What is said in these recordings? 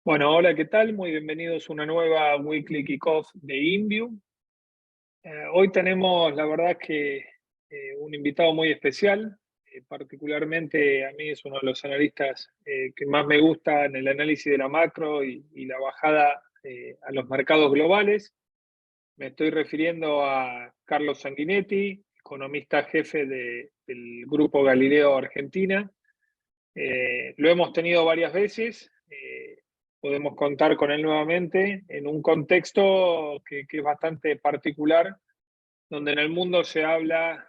Bueno, hola, ¿qué tal? Muy bienvenidos a una nueva Weekly Kickoff de InView. Hoy tenemos, la verdad, que un invitado muy especial. Particularmente a mí es uno de los analistas que más me gusta en el análisis de la macro y la bajada a los mercados globales. Me estoy refiriendo a Carlos Sanguinetti, economista jefe del Grupo Galileo Argentina. Lo hemos tenido varias veces. Podemos contar con él nuevamente en un contexto que es bastante particular, donde en el mundo se habla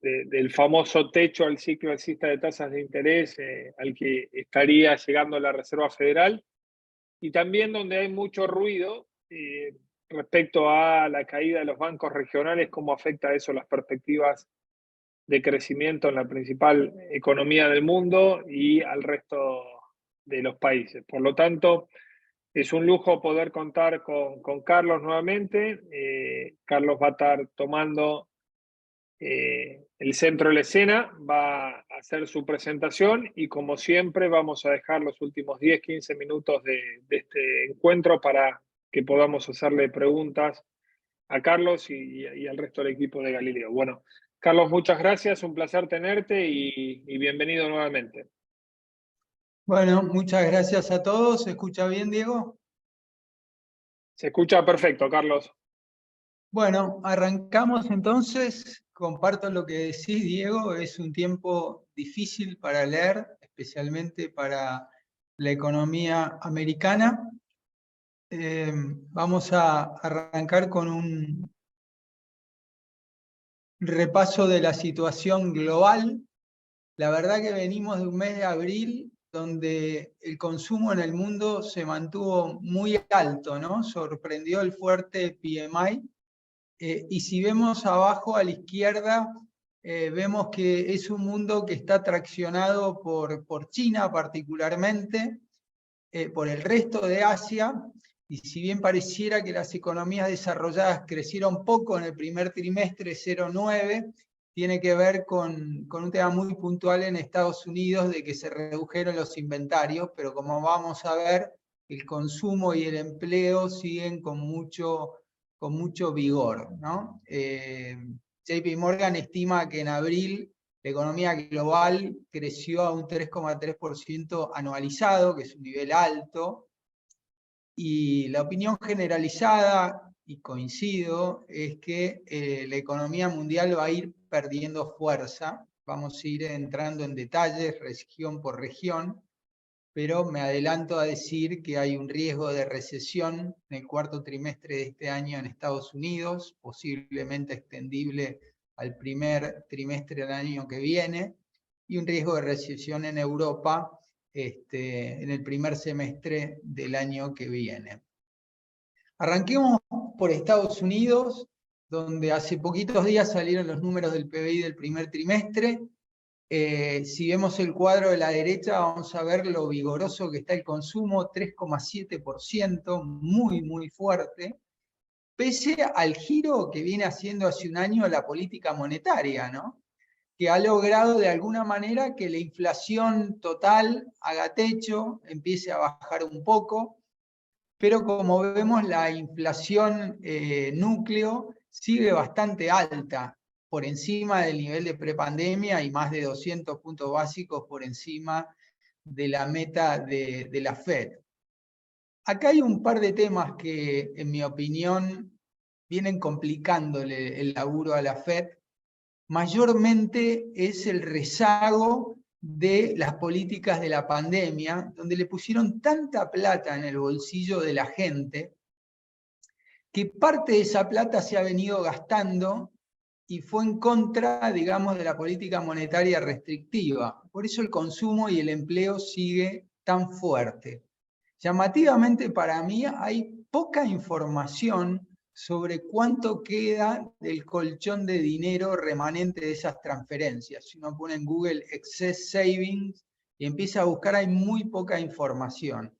del famoso techo al ciclo alcista de tasas de interés al que estaría llegando la Reserva Federal, y también donde hay mucho ruido respecto a la caída de los bancos regionales, cómo afecta eso las perspectivas de crecimiento en la principal economía del mundo y al resto de los países. Por lo tanto, es un lujo poder contar con Carlos nuevamente. Carlos va a estar tomando el centro de la escena, va a hacer su presentación y, como siempre, vamos a dejar los últimos 10-15 minutos de este encuentro para que podamos hacerle preguntas a Carlos y al resto del equipo de Galileo. Bueno, Carlos, muchas gracias, un placer tenerte y bienvenido nuevamente. Bueno, muchas gracias a todos. ¿Se escucha bien, Diego? Se escucha perfecto, Carlos. Bueno, arrancamos entonces. Comparto lo que decís, Diego. Es un tiempo difícil para leer, especialmente para la economía americana. Vamos a arrancar con un repaso de la situación global. La verdad que venimos de un mes de abril donde el consumo en el mundo se mantuvo muy alto, ¿no? Sorprendió el fuerte PMI. Y si vemos abajo a la izquierda, vemos que es un mundo que está traccionado por China particularmente, por el resto de Asia, y si bien pareciera que las economías desarrolladas crecieron poco en el primer trimestre, 0,9, tiene que ver con un tema muy puntual en Estados Unidos de que se redujeron los inventarios, pero como vamos a ver, el consumo y el empleo siguen con mucho vigor, ¿no? JP Morgan estima que en abril la economía global creció a un 3,3% anualizado, que es un nivel alto, y la opinión generalizada, y coincido, es que la economía mundial va a ir perdiendo fuerza. Vamos a ir entrando en detalles región por región, pero me adelanto a decir que hay un riesgo de recesión en el cuarto trimestre de este año en Estados Unidos, posiblemente extendible al primer trimestre del año que viene, y un riesgo de recesión en Europa en el primer semestre del año que viene. Arranquemos por Estados Unidos, donde hace poquitos días salieron los números del PBI del primer trimestre. Si vemos el cuadro de la derecha, vamos a ver lo vigoroso que está el consumo, 3,7%, muy fuerte, pese al giro que viene haciendo hace un año la política monetaria, ¿no? Que ha logrado de alguna manera que la inflación total haga techo, empiece a bajar un poco, pero como vemos la inflación núcleo sigue bastante alta, por encima del nivel de prepandemia y más de 200 puntos básicos por encima de la meta de la Fed. Acá hay un par de temas que, en mi opinión, vienen complicándole el laburo a la Fed. Mayormente es el rezago de las políticas de la pandemia, donde le pusieron tanta plata en el bolsillo de la gente, que parte de esa plata se ha venido gastando y fue en contra, digamos, de la política monetaria restrictiva. Por eso el consumo y el empleo sigue tan fuerte. Llamativamente para mí hay poca información sobre cuánto queda del colchón de dinero remanente de esas transferencias. Si uno pone en Google Excess Savings y empieza a buscar, hay muy poca información.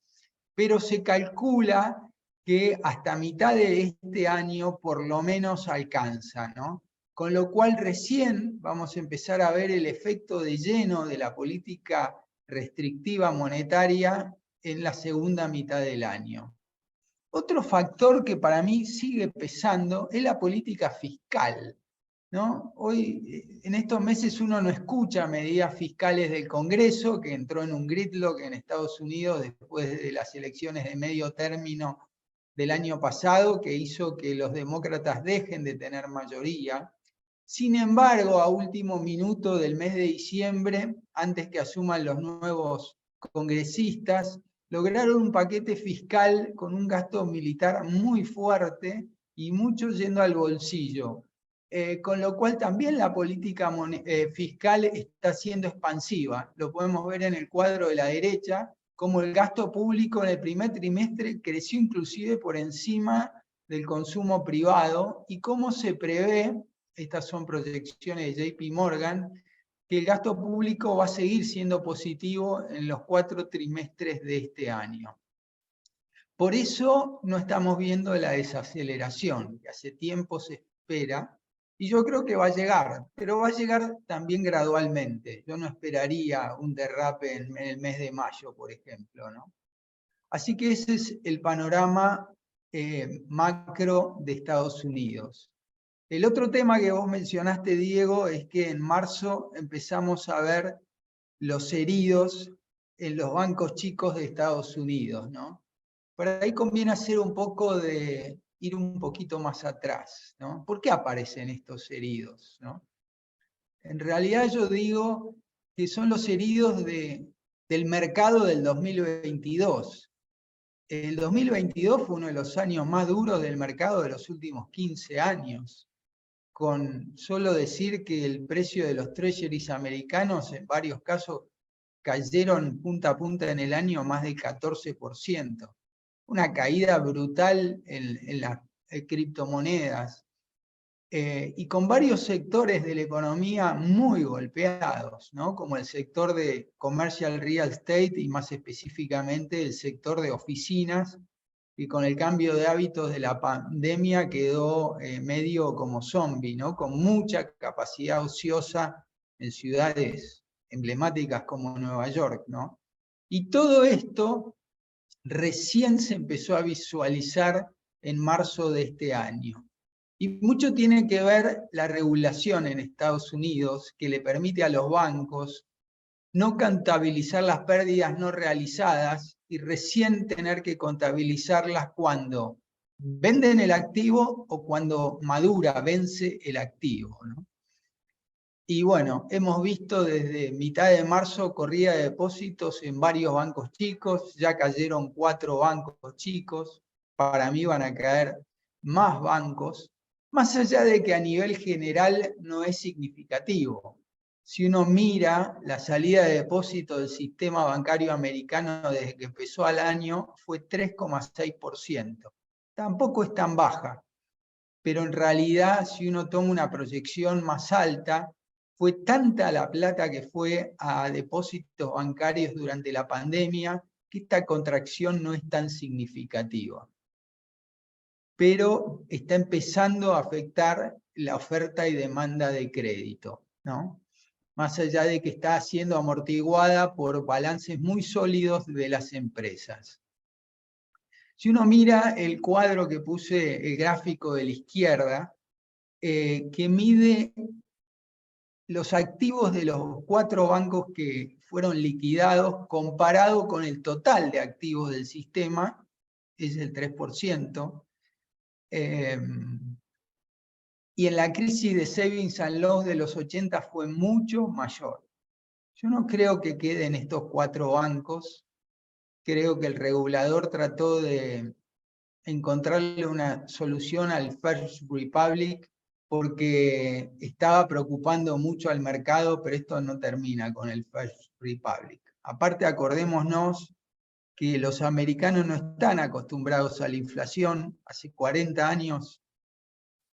Pero se calcula que hasta mitad de este año por lo menos alcanza, ¿no? Con lo cual recién vamos a empezar a ver el efecto de lleno de la política restrictiva monetaria en la segunda mitad del año. Otro factor que para mí sigue pesando es la política fiscal, ¿no? Hoy, en estos meses, uno no escucha medidas fiscales del Congreso, que entró en un gridlock en Estados Unidos después de las elecciones de medio término del año pasado, que hizo que los demócratas dejen de tener mayoría. Sin embargo, a último minuto del mes de diciembre, antes que asuman los nuevos congresistas, lograron un paquete fiscal con un gasto militar muy fuerte y mucho yendo al bolsillo. Con lo cual también la política fiscal está siendo expansiva. Lo podemos ver en el cuadro de la derecha, como el gasto público en el primer trimestre creció inclusive por encima del consumo privado, y cómo se prevé, estas son proyecciones de JP Morgan, que el gasto público va a seguir siendo positivo en los 4 trimestres de este año. Por eso no estamos viendo la desaceleración que hace tiempo se espera, y yo creo que va a llegar, pero va a llegar también gradualmente. Yo no esperaría un derrape en el mes de mayo, por ejemplo, ¿no? Así que ese es el panorama macro de Estados Unidos. El otro tema que vos mencionaste, Diego, es que en marzo empezamos a ver los heridos en los bancos chicos de Estados Unidos, ¿no? Por ahí conviene hacer un poco de ir un poquito más atrás, ¿no? ¿Por qué aparecen estos heridos, ¿no? En realidad yo digo que son los heridos del mercado del 2022. El 2022 fue uno de los años más duros del mercado de los últimos 15 años. Con solo decir que el precio de los treasuries americanos en varios casos cayeron punta a punta en el año más del 14%. Una caída brutal en las criptomonedas, y con varios sectores de la economía muy golpeados, ¿no? Como el sector de commercial real estate y más específicamente el sector de oficinas, y con el cambio de hábitos de la pandemia quedó medio como zombie, ¿no? Con mucha capacidad ociosa en ciudades emblemáticas como Nueva York, ¿no? Y todo esto recién se empezó a visualizar en marzo de este año. Y mucho tiene que ver la regulación en Estados Unidos, que le permite a los bancos no contabilizar las pérdidas no realizadas y recién tener que contabilizarlas cuando venden el activo o cuando madura, vence el activo, ¿no? Y bueno, hemos visto desde mitad de marzo corrida de depósitos en varios bancos chicos, ya cayeron 4 bancos chicos, para mí van a caer más bancos, más allá de que a nivel general no es significativo. Si uno mira la salida de depósitos del sistema bancario americano desde que empezó el año, fue 3,6%. Tampoco es tan baja, pero en realidad si uno toma una proyección más alta, fue tanta la plata que fue a depósitos bancarios durante la pandemia que esta contracción no es tan significativa. Pero está empezando a afectar la oferta y demanda de crédito, ¿no? Más allá de que está siendo amortiguada por balances muy sólidos de las empresas. Si uno mira el cuadro que puse, el gráfico de la izquierda, que mide los activos de los 4 bancos que fueron liquidados comparado con el total de activos del sistema, es el 3%. Y en la crisis de savings and loans de los 80 fue mucho mayor. Yo no creo que queden estos 4 bancos. Creo que el regulador trató de encontrarle una solución al First Republic porque estaba preocupando mucho al mercado, pero esto no termina con el First Republic. Aparte, acordémonos que los americanos no están acostumbrados a la inflación, hace 40 años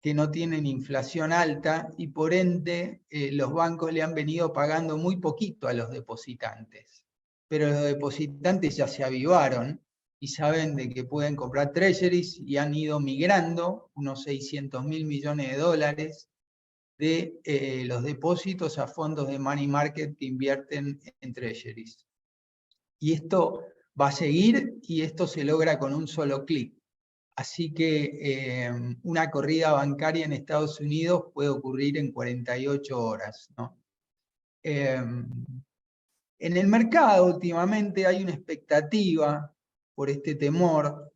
que no tienen inflación alta y por ende los bancos le han venido pagando muy poquito a los depositantes. Pero los depositantes ya se avivaron y saben de que pueden comprar treasuries y han ido migrando unos 600.000 millones de dólares de los depósitos a fondos de money market que invierten en treasuries. Y esto va a seguir y esto se logra con un solo clic. Así que una corrida bancaria en Estados Unidos puede ocurrir en 48 horas, ¿no? En el mercado últimamente hay una expectativa por este temor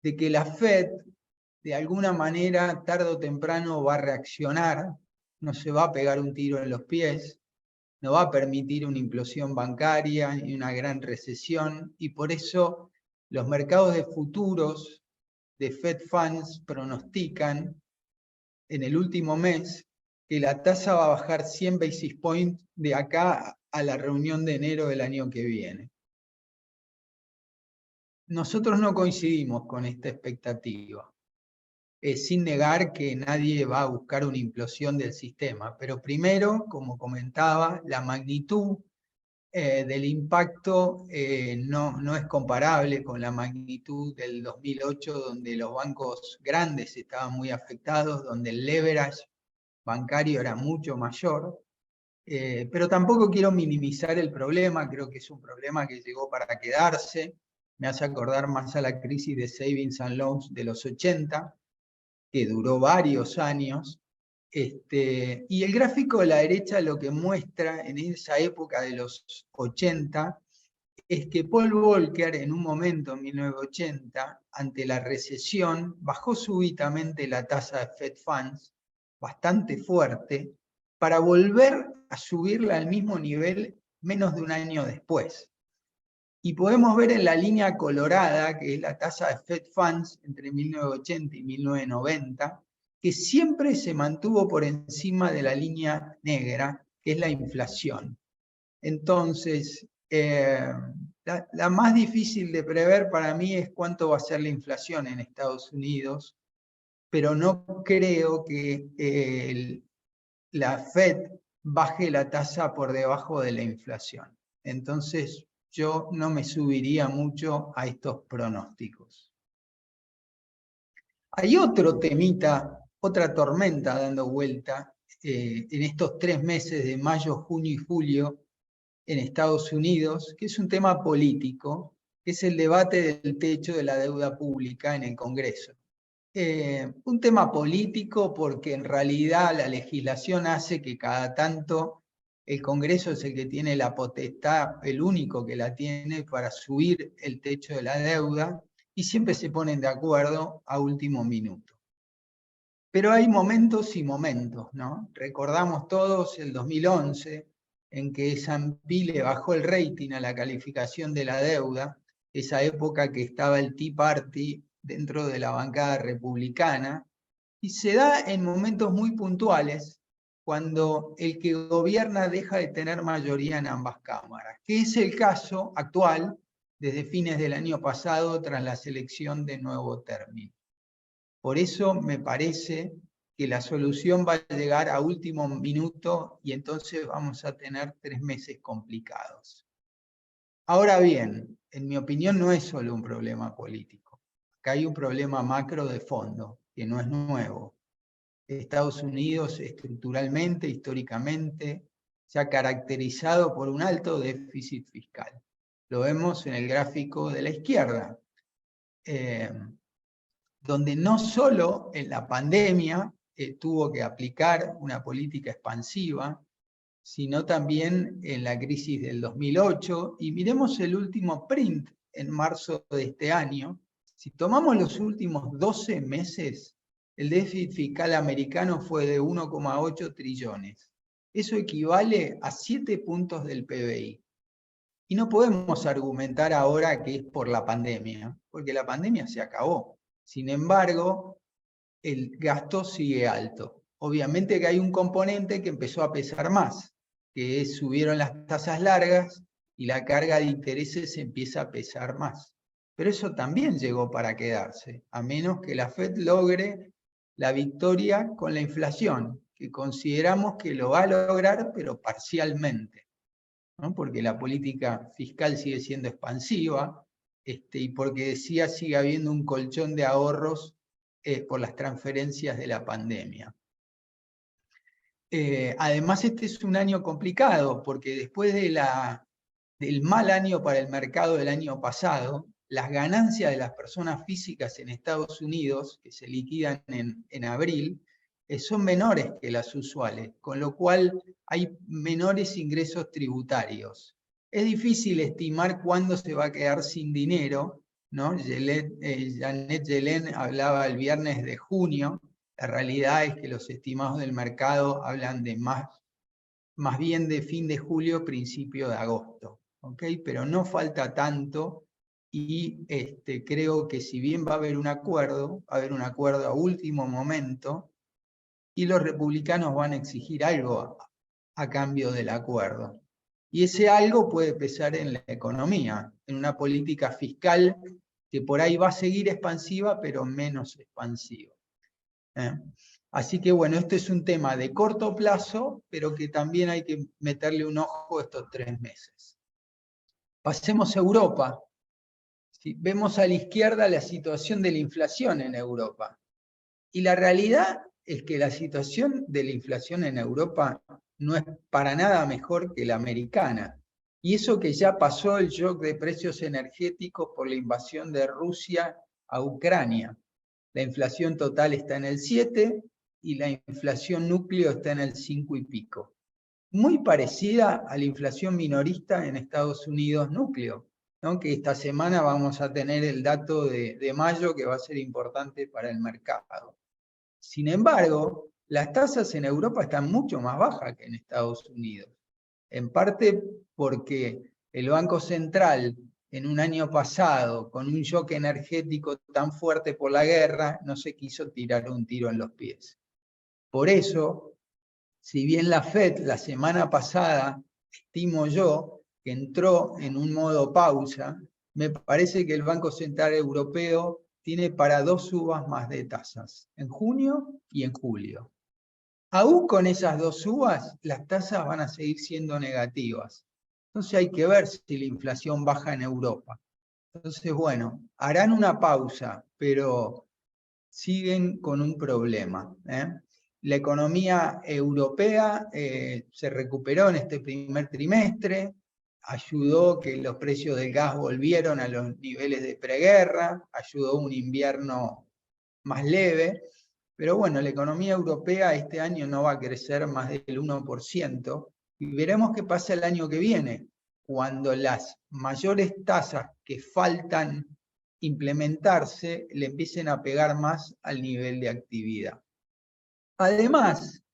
de que la Fed de alguna manera tarde o temprano va a reaccionar, no se va a pegar un tiro en los pies, no va a permitir una implosión bancaria y una gran recesión, y por eso los mercados de futuros de Fed Funds pronostican en el último mes que la tasa va a bajar 100 basis points de acá a la reunión de enero del año que viene. Nosotros no coincidimos con esta expectativa, sin negar que nadie va a buscar una implosión del sistema, pero primero, como comentaba, la magnitud del impacto no es comparable con la magnitud del 2008, donde los bancos grandes estaban muy afectados, donde el leverage bancario era mucho mayor, pero tampoco quiero minimizar el problema, creo que es un problema que llegó para quedarse, me hace acordar más a la crisis de Savings and Loans de los 80, que duró varios años, y el gráfico de la derecha lo que muestra en esa época de los 80 es que Paul Volcker en un momento en 1980, ante la recesión, bajó súbitamente la tasa de Fed Funds, bastante fuerte, para volver a subirla al mismo nivel menos de un año después. Y podemos ver en la línea colorada, que es la tasa de Fed Funds entre 1980 y 1990, que siempre se mantuvo por encima de la línea negra, que es la inflación. Entonces, la más difícil de prever para mí es cuánto va a ser la inflación en Estados Unidos, pero no creo que la Fed baje la tasa por debajo de la inflación. Entonces, yo no me subiría mucho a estos pronósticos. Hay otro temita, otra tormenta dando vuelta en estos 3 meses de mayo, junio y julio en Estados Unidos, que es un tema político, que es el debate del techo de la deuda pública en el Congreso. Un tema político porque en realidad la legislación hace que cada tanto el Congreso es el que tiene la potestad, el único que la tiene para subir el techo de la deuda, y siempre se ponen de acuerdo a último minuto. Pero hay momentos y momentos, ¿no? Recordamos todos el 2011, en que S&P le bajó el rating a la calificación de la deuda, esa época que estaba el Tea Party dentro de la bancada republicana, y se da en momentos muy puntuales, cuando el que gobierna deja de tener mayoría en ambas cámaras, que es el caso actual desde fines del año pasado tras la selección de nuevo término. Por eso me parece que la solución va a llegar a último minuto y entonces vamos a tener 3 meses complicados. Ahora bien, en mi opinión no es solo un problema político. Acá hay un problema macro de fondo, que no es nuevo. Estados Unidos estructuralmente, históricamente, se ha caracterizado por un alto déficit fiscal. Lo vemos en el gráfico de la izquierda, donde no solo en la pandemia tuvo que aplicar una política expansiva, sino también en la crisis del 2008. Y miremos el último print en marzo de este año. Si tomamos los últimos 12 meses, el déficit fiscal americano fue de 1,8 trillones. Eso equivale a 7 puntos del PBI. Y no podemos argumentar ahora que es por la pandemia, porque la pandemia se acabó. Sin embargo, el gasto sigue alto. Obviamente que hay un componente que empezó a pesar más, que es subieron las tasas largas y la carga de intereses empieza a pesar más. Pero eso también llegó para quedarse, a menos que la Fed logre la victoria con la inflación, que consideramos que lo va a lograr, pero parcialmente, ¿no? Porque la política fiscal sigue siendo expansiva, y porque decía sigue habiendo un colchón de ahorros por las transferencias de la pandemia. Además, este es un año complicado, porque después de la del mal año para el mercado del año pasado, las ganancias de las personas físicas en Estados Unidos, que se liquidan en abril, son menores que las usuales, con lo cual hay menores ingresos tributarios. Es difícil estimar cuándo se va a quedar sin dinero, ¿no? Janet Yellen hablaba el viernes de junio. La realidad es que los estimados del mercado hablan de más bien de fin de julio, principio de agosto, ¿ok? Pero no falta tanto y creo que si bien va a haber un acuerdo a último momento y los republicanos van a exigir algo a cambio del acuerdo. Y ese algo puede pesar en la economía, en una política fiscal que por ahí va a seguir expansiva, pero menos expansiva. Así que bueno, este es un tema de corto plazo, pero que también hay que meterle un ojo estos 3 meses. Pasemos a Europa. ¿Sí? Vemos a la izquierda la situación de la inflación en Europa. Y la realidad es que la situación de la inflación en Europa no es para nada mejor que la americana. Y eso que ya pasó el shock de precios energéticos por la invasión de Rusia a Ucrania. La inflación total está en el 7 y la inflación núcleo está en el 5 y pico. Muy parecida a la inflación minorista en Estados Unidos núcleo, ¿no? Que esta semana vamos a tener el dato de mayo que va a ser importante para el mercado. Sin embargo, las tasas en Europa están mucho más bajas que en Estados Unidos, en parte porque el Banco Central en un año pasado, con un shock energético tan fuerte por la guerra, no se quiso tirar un tiro en los pies. Por eso, si bien la FED la semana pasada, estimo yo, que entró en un modo pausa, me parece que el Banco Central Europeo tiene para 2 subas más de tasas, en junio y en julio. Aún con esas 2 subas, las tasas van a seguir siendo negativas. Entonces hay que ver si la inflación baja en Europa. Entonces, bueno, harán una pausa, pero siguen con un problema. La economía europea se recuperó en este primer trimestre, ayudó que los precios del gas volvieron a los niveles de preguerra, ayudó un invierno más leve, pero bueno, la economía europea este año no va a crecer más del 1%, y veremos qué pasa el año que viene, cuando las mayores tasas que faltan implementarse le empiecen a pegar más al nivel de actividad. Además,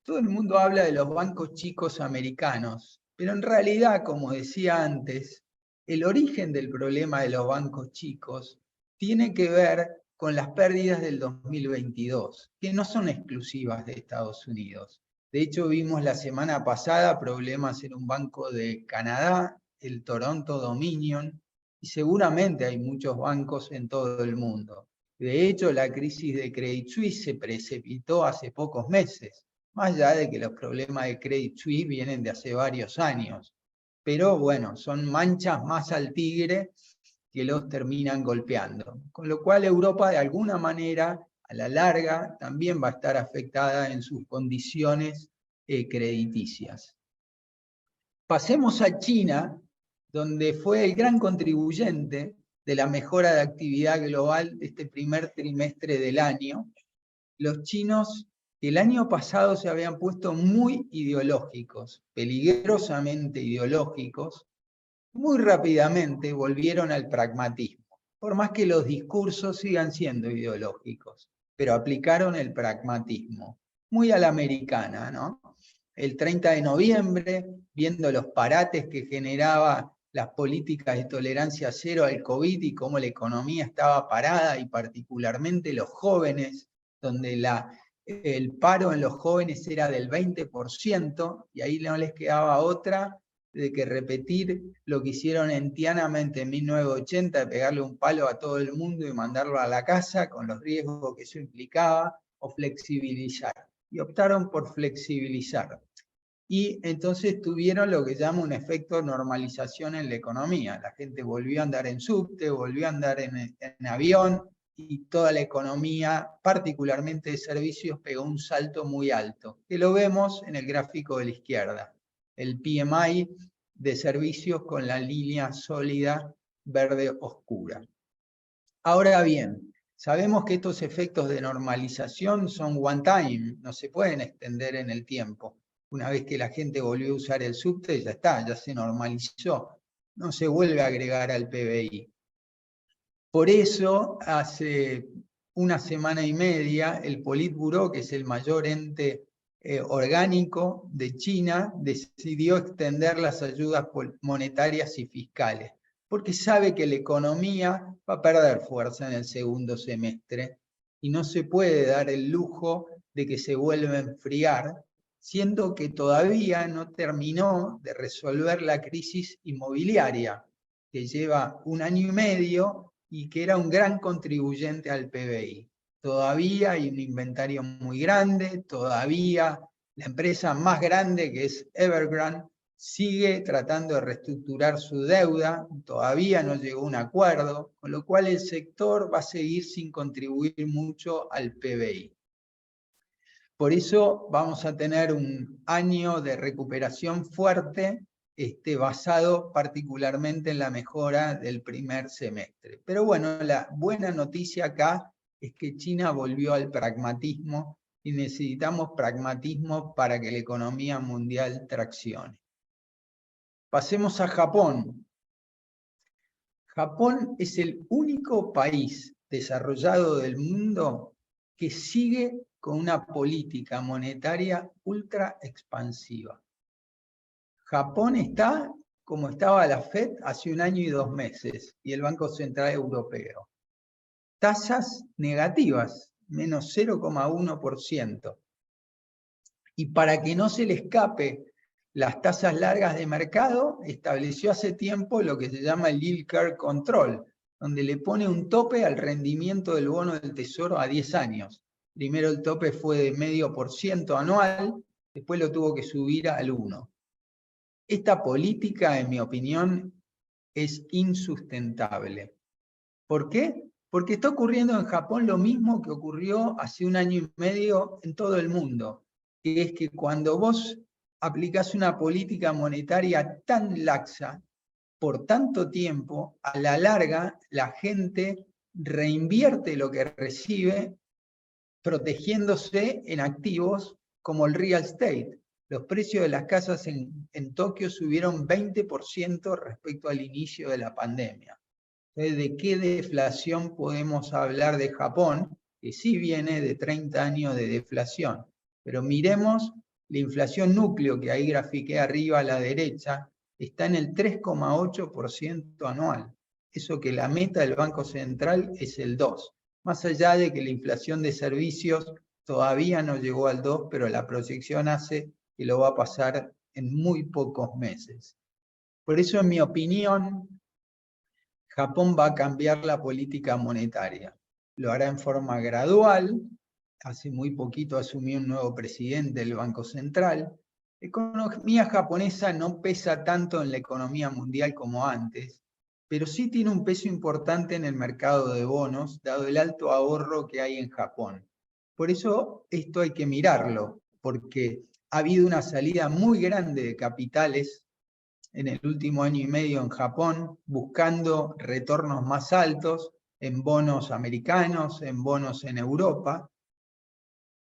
todo el mundo habla de los bancos chicos americanos, pero en realidad, como decía antes, el origen del problema de los bancos chicos tiene que ver con las pérdidas del 2022, que no son exclusivas de Estados Unidos. De hecho, vimos la semana pasada problemas en un banco de Canadá, el Toronto Dominion, y seguramente hay muchos bancos en todo el mundo. De hecho, la crisis de Credit Suisse se precipitó hace pocos meses, más allá de que los problemas de Credit Suisse vienen de hace varios años. Pero bueno, son manchas más al tigre que los terminan golpeando. Con lo cual Europa de alguna manera, a la larga, también va a estar afectada en sus condiciones crediticias. Pasemos a China, donde fue el gran contribuyente de la mejora de actividad global de este primer trimestre del año. Los chinos el año pasado se habían puesto muy ideológicos, peligrosamente ideológicos, muy rápidamente volvieron al pragmatismo, por más que los discursos sigan siendo ideológicos, pero aplicaron el pragmatismo, muy a la americana, ¿no? El 30 de noviembre, viendo los parates que generaba las políticas de tolerancia cero al COVID y cómo la economía estaba parada, y particularmente los jóvenes, donde el paro en los jóvenes era del 20%, y ahí no les quedaba otra de que repetir lo que hicieron en Tiananmen en 1980, de pegarle un palo a todo el mundo y mandarlo a la casa, con los riesgos que eso implicaba, o flexibilizar. Y optaron por flexibilizar. Y entonces tuvieron lo que llama un efecto de normalización en la economía. La gente volvió a andar en subte, volvió a andar en avión, y toda la economía, particularmente de servicios, pegó un salto muy alto, que lo vemos en el gráfico de la izquierda. El PMI de servicios con la línea sólida verde oscura. Ahora bien, sabemos que estos efectos de normalización son one time, no se pueden extender en el tiempo. Una vez que la gente volvió a usar el subte, ya está, ya se normalizó. No se vuelve a agregar al PBI. Por eso, hace una semana y media, el Politburó, que es el mayor ente orgánico de China, decidió extender las ayudas monetarias y fiscales, porque sabe que la economía va a perder fuerza en el segundo semestre y no se puede dar el lujo de que se vuelva a enfriar, siendo que todavía no terminó de resolver la crisis inmobiliaria, que lleva 1 año y medio y que era un gran contribuyente al PBI. Todavía hay un inventario muy grande, todavía la empresa más grande, que es Evergrande, sigue tratando de reestructurar su deuda, todavía no llegó a un acuerdo, con lo cual el sector va a seguir sin contribuir mucho al PBI. Por eso vamos a tener un año de recuperación fuerte, basado particularmente en la mejora del primer semestre. Pero bueno, la buena noticia acá es que China volvió al pragmatismo y necesitamos pragmatismo para que la economía mundial traccione. Pasemos a Japón. Japón es el único país desarrollado del mundo que sigue con una política monetaria ultra expansiva. Japón está como estaba la FED hace 1 año y 2 meses y el Banco Central Europeo. Tasas negativas, menos 0,1%. Y para que no se le escape las tasas largas de mercado, estableció hace tiempo lo que se llama el Yield Curve Control, donde le pone un tope al rendimiento del bono del Tesoro a 10 años. Primero el tope fue de 0,5% anual, después lo tuvo que subir al 1%. Esta política, en mi opinión, es insustentable. ¿Por qué? Porque está ocurriendo en Japón lo mismo que ocurrió hace 1 año y medio en todo el mundo, que es que cuando vos aplicás una política monetaria tan laxa por tanto tiempo, a la larga la gente reinvierte lo que recibe protegiéndose en activos como el real estate. Los precios de las casas en Tokio subieron 20% respecto al inicio de la pandemia. Entonces, ¿de qué deflación podemos hablar de Japón? Que sí viene de 30 años de deflación. Pero miremos la inflación núcleo, que ahí grafiqué arriba a la derecha, está en el 3,8% anual. Eso que la meta del Banco Central es el 2%. Más allá de que la inflación de servicios todavía no llegó al 2%, pero la proyección hace que lo va a pasar en muy pocos meses. Por eso, en mi opinión, Japón va a cambiar la política monetaria. Lo hará en forma gradual. Hace muy poquito asumió un nuevo presidente del Banco Central. La economía japonesa no pesa tanto en la economía mundial como antes, pero sí tiene un peso importante en el mercado de bonos, dado el alto ahorro que hay en Japón. Por eso esto hay que mirarlo, porque ha habido una salida muy grande de capitales en el último año y medio en Japón, buscando retornos más altos en bonos americanos, en bonos en Europa.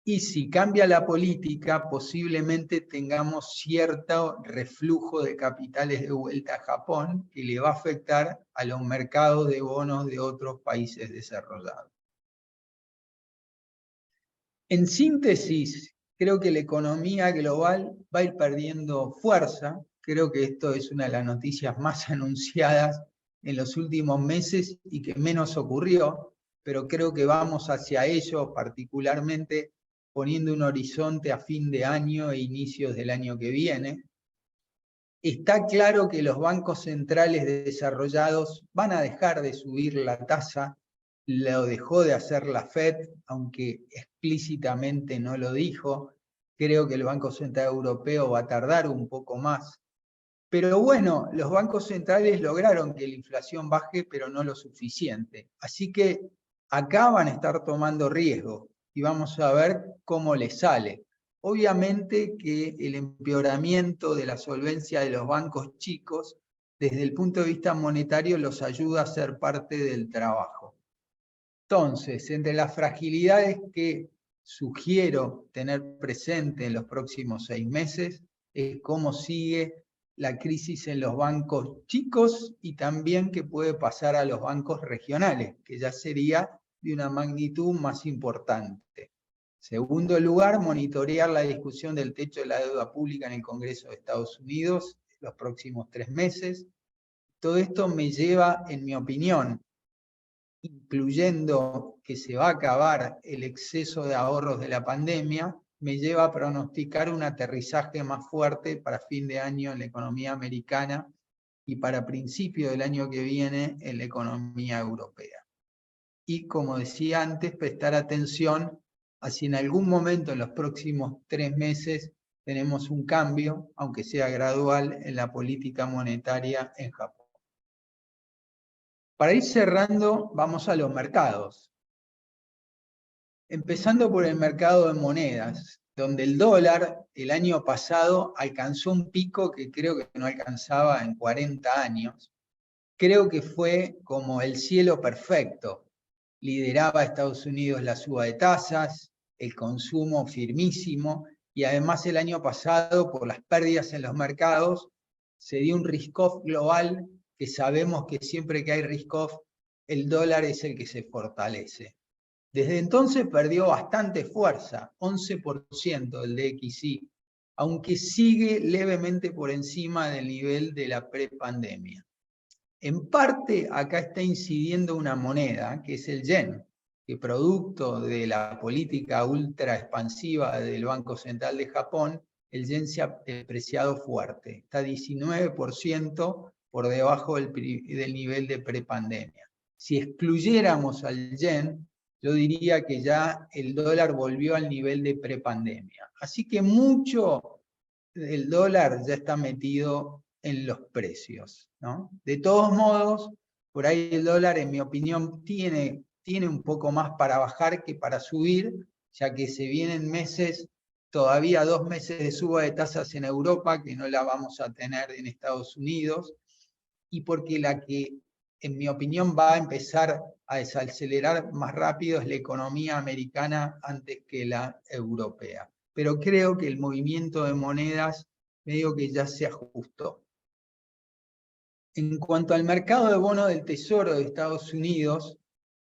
Y si cambia la política, posiblemente tengamos cierto reflujo de capitales de vuelta a Japón que le va a afectar a los mercados de bonos de otros países desarrollados. En síntesis, creo que la economía global va a ir perdiendo fuerza. Creo que esto es una de las noticias más anunciadas en los últimos meses y que menos ocurrió, pero creo que vamos hacia ello, particularmente poniendo un horizonte a fin de año e inicios del año que viene. Está claro que los bancos centrales desarrollados van a dejar de subir la tasa. Lo dejó de hacer la FED, aunque explícitamente no lo dijo. Creo que el Banco Central Europeo va a tardar un poco más. Pero bueno, los bancos centrales lograron que la inflación baje, pero no lo suficiente. Así que acá van a estar tomando riesgo y vamos a ver cómo les sale. Obviamente que el empeoramiento de la solvencia de los bancos chicos, desde el punto de vista monetario, los ayuda a ser parte del trabajo. Entonces, entre las fragilidades que sugiero tener presente en los próximos 6 meses, es cómo sigue la crisis en los bancos chicos y también qué puede pasar a los bancos regionales, que ya sería de una magnitud más importante. Segundo lugar, monitorear la discusión del techo de la deuda pública en el Congreso de Estados Unidos en los próximos 3 meses. Todo esto me lleva, en mi opinión, incluyendo que se va a acabar el exceso de ahorros de la pandemia, me lleva a pronosticar un aterrizaje más fuerte para fin de año en la economía americana y para principio del año que viene en la economía europea. Y como decía antes, prestar atención a si en algún momento en los próximos 3 meses tenemos un cambio, aunque sea gradual, en la política monetaria en Japón. Para ir cerrando, vamos a los mercados. Empezando por el mercado de monedas, donde el dólar el año pasado alcanzó un pico que creo que no alcanzaba en 40 años. Creo que fue como el cielo perfecto. Lideraba a Estados Unidos la suba de tasas, el consumo firmísimo, y además el año pasado, por las pérdidas en los mercados, se dio un risk-off global que sabemos que siempre que hay risk-off, el dólar es el que se fortalece. Desde entonces perdió bastante fuerza, 11% del DXY, aunque sigue levemente por encima del nivel de la prepandemia. En parte, acá está incidiendo una moneda, que es el yen, que producto de la política ultra expansiva del Banco Central de Japón, el yen se ha depreciado fuerte. Está 19% por debajo del nivel de prepandemia. Si excluyéramos al yen, yo diría que ya el dólar volvió al nivel de prepandemia. Así que mucho del dólar ya está metido en los precios, ¿no? De todos modos, por ahí el dólar, en mi opinión, tiene un poco más para bajar que para subir, ya que se vienen meses, todavía 2 meses de suba de tasas en Europa, que no la vamos a tener en Estados Unidos, y porque la que, en mi opinión, va a empezar a desacelerar más rápido es la economía americana antes que la europea. Pero creo que el movimiento de monedas medio que ya se ajustó. En cuanto al mercado de bonos del Tesoro de Estados Unidos,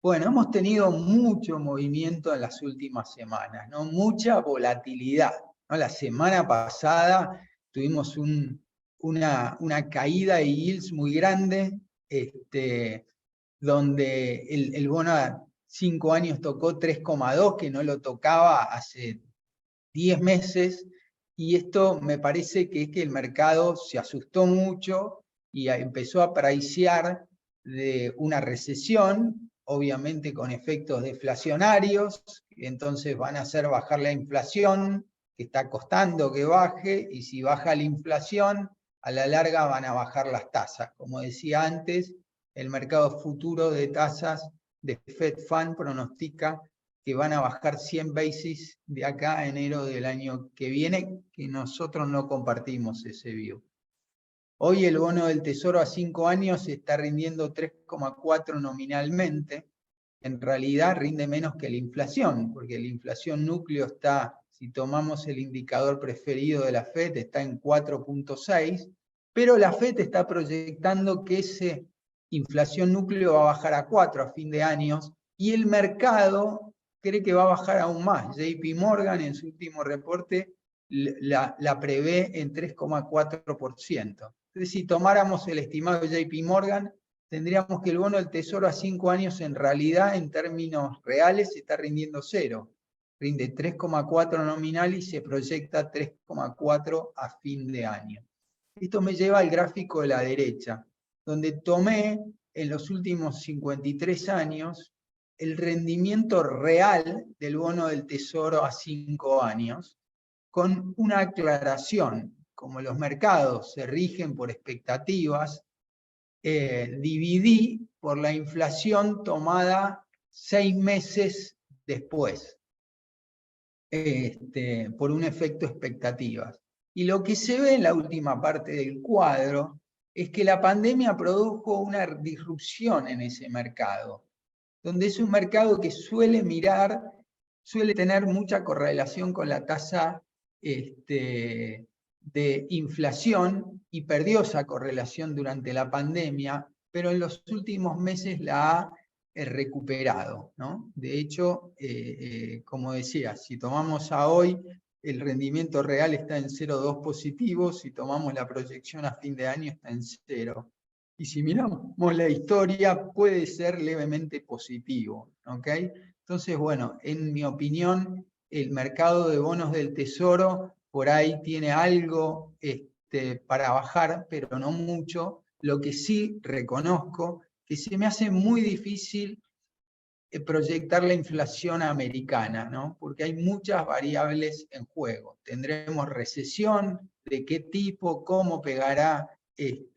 bueno, hemos tenido mucho movimiento en las últimas semanas, ¿no? Mucha volatilidad, ¿no? La semana pasada tuvimos una caída de yields muy grande, donde el bono a 5 años tocó 3,2, que no lo tocaba hace 10 meses, y esto me parece que es que el mercado se asustó mucho y empezó a pricear de una recesión, obviamente con efectos deflacionarios, que entonces van a hacer bajar la inflación, que está costando que baje, y si baja la inflación, a la larga van a bajar las tasas. Como decía antes, el mercado futuro de tasas de Fed Fund pronostica que van a bajar 100 basis de acá a enero del año que viene, que nosotros no compartimos ese view. Hoy el bono del Tesoro a 5 años está rindiendo 3,4 nominalmente. En realidad rinde menos que la inflación, porque la inflación núcleo está, si tomamos el indicador preferido de la FED, está en 4,6, pero la FED está proyectando que esa inflación núcleo va a bajar a 4 a fin de año, y el mercado cree que va a bajar aún más. JP Morgan en su último reporte la prevé en 3,4%. Entonces, si tomáramos el estimado de JP Morgan, tendríamos que el bono del Tesoro a 5 años en realidad, en términos reales, está rindiendo 0. Rinde 3,4 nominal y se proyecta 3,4 a fin de año. Esto me lleva al gráfico de la derecha, donde tomé en los últimos 53 años el rendimiento real del bono del Tesoro a 5 años, con una aclaración. Como los mercados se rigen por expectativas, dividí por la inflación tomada 6 meses después. por un efecto expectativas. Y lo que se ve en la última parte del cuadro es que la pandemia produjo una disrupción en ese mercado, donde es un mercado que suele tener mucha correlación con la tasa de inflación, y perdió esa correlación durante la pandemia, pero en los últimos meses la ha recuperado, ¿no? De hecho, como decía, si tomamos a hoy, el rendimiento real está en 0,2 positivo, si tomamos la proyección a fin de año está en 0. Y si miramos la historia, puede ser levemente positivo, ¿ok? Entonces, bueno, en mi opinión, el mercado de bonos del Tesoro por ahí tiene algo para bajar, pero no mucho. Lo que sí reconozco, que se me hace muy difícil proyectar la inflación americana, ¿no? Porque hay muchas variables en juego. Tendremos recesión, de qué tipo, cómo pegará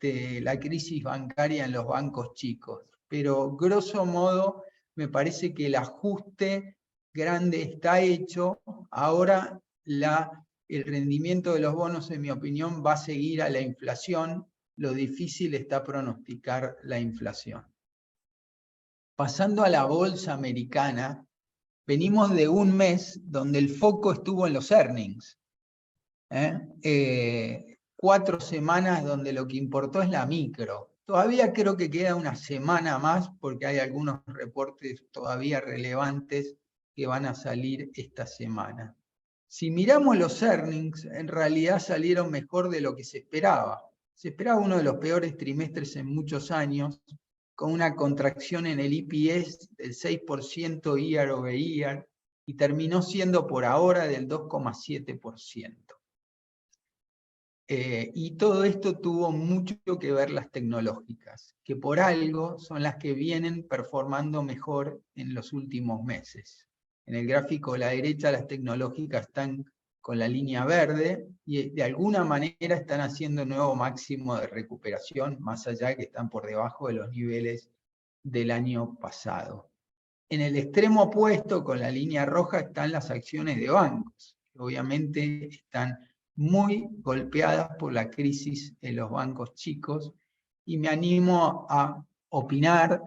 la crisis bancaria en los bancos chicos. Pero grosso modo, me parece que el ajuste grande está hecho. Ahora el rendimiento de los bonos, en mi opinión, va a seguir a la inflación. Lo difícil está pronosticar la inflación. Pasando a la bolsa americana, venimos de un mes donde el foco estuvo en los earnings. 4 semanas donde lo que importó es la micro. Todavía creo que queda una semana más porque hay algunos reportes todavía relevantes que van a salir esta semana. Si miramos los earnings, en realidad salieron mejor de lo que se esperaba. Se esperaba uno de los peores trimestres en muchos años, con una contracción en el EPS del 6% year over year, y terminó siendo por ahora del 2,7%. Y todo esto tuvo mucho que ver las tecnológicas, que por algo son las que vienen performando mejor en los últimos meses. En el gráfico de la derecha, las tecnológicas están con la línea verde y de alguna manera están haciendo un nuevo máximo de recuperación, más allá de que están por debajo de los niveles del año pasado. En el extremo opuesto, con la línea roja, están las acciones de bancos, que obviamente están muy golpeadas por la crisis en los bancos chicos, y me animo a opinar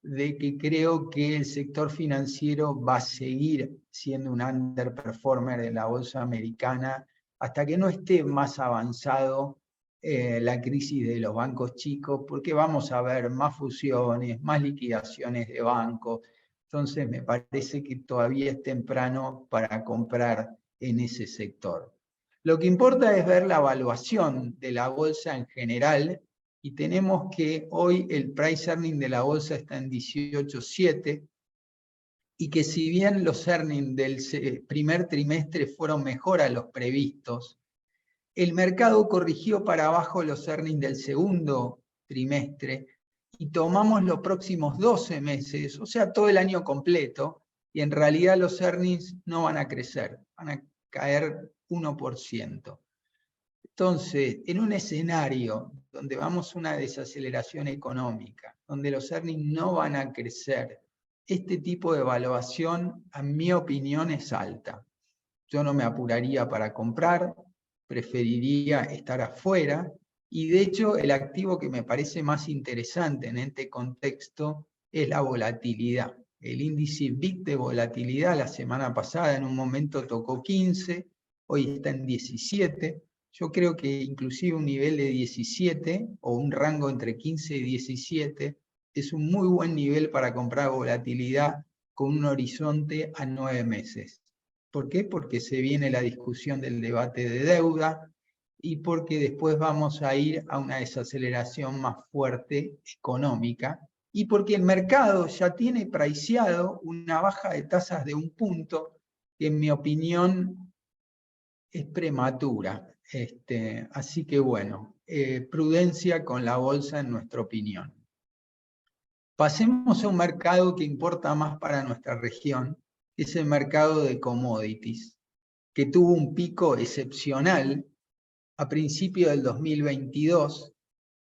de que creo que el sector financiero va a seguir siendo un underperformer de la bolsa americana hasta que no esté más avanzado la crisis de los bancos chicos, porque vamos a ver más fusiones, más liquidaciones de bancos. Entonces me parece que todavía es temprano para comprar en ese sector. Lo que importa es ver la evaluación de la bolsa en general, y tenemos que hoy el price earning de la bolsa está en 18.7, y que si bien los earnings del primer trimestre fueron mejor a los previstos, el mercado corrigió para abajo los earnings del segundo trimestre, y tomamos los próximos 12 meses, o sea, todo el año completo, y en realidad los earnings no van a crecer, van a caer 1%. Entonces, en un escenario donde vamos a una desaceleración económica, donde los earnings no van a crecer, este tipo de evaluación, en mi opinión, es alta. Yo no me apuraría para comprar, preferiría estar afuera, y de hecho el activo que me parece más interesante en este contexto es la volatilidad. El índice VIX de volatilidad la semana pasada en un momento tocó 15, hoy está en 17. Yo creo que inclusive un nivel de 17 o un rango entre 15 y 17 es un muy buen nivel para comprar volatilidad con un horizonte a 9 meses. ¿Por qué? Porque se viene la discusión del debate de deuda, y porque después vamos a ir a una desaceleración más fuerte económica, y porque el mercado ya tiene priceado una baja de tasas de 1 punto, que en mi opinión es prematura. Así que bueno, prudencia con la bolsa en nuestra opinión. Pasemos a un mercado que importa más para nuestra región, que es el mercado de commodities, que tuvo un pico excepcional a principios del 2022,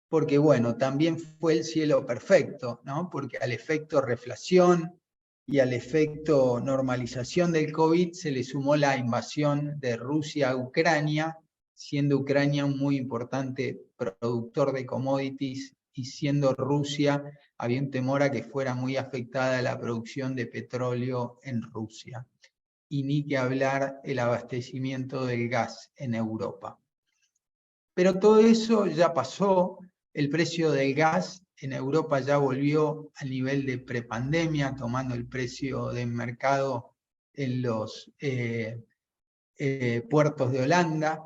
porque bueno, también fue el cielo perfecto, ¿no? Porque al efecto reflación y al efecto normalización del COVID se le sumó la invasión de Rusia a Ucrania, siendo Ucrania un muy importante productor de commodities y siendo Rusia, había un temor a que fuera muy afectada la producción de petróleo en Rusia. Y ni que hablar el abastecimiento del gas en Europa. Pero todo eso ya pasó, el precio del gas en Europa ya volvió al nivel de prepandemia, tomando el precio del mercado en los puertos de Holanda,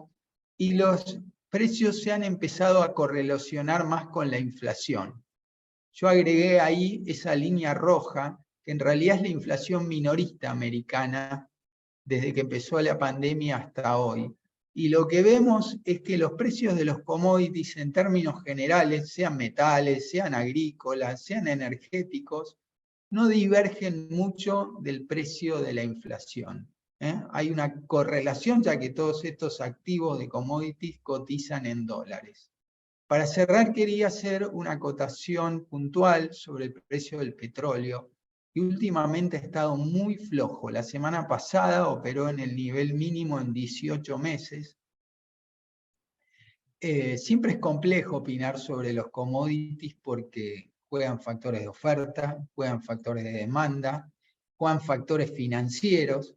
y los precios se han empezado a correlacionar más con la inflación. Yo agregué ahí esa línea roja, que en realidad es la inflación minorista americana, desde que empezó la pandemia hasta hoy. Y lo que vemos es que los precios de los commodities en términos generales, sean metales, sean agrícolas, sean energéticos, no divergen mucho del precio de la inflación. Hay una correlación, ya que todos estos activos de commodities cotizan en dólares. Para cerrar, quería hacer una acotación puntual sobre el precio del petróleo, que últimamente ha estado muy flojo. La semana pasada operó en el nivel mínimo en 18 meses. Siempre es complejo opinar sobre los commodities porque juegan factores de oferta, juegan factores de demanda, juegan factores financieros,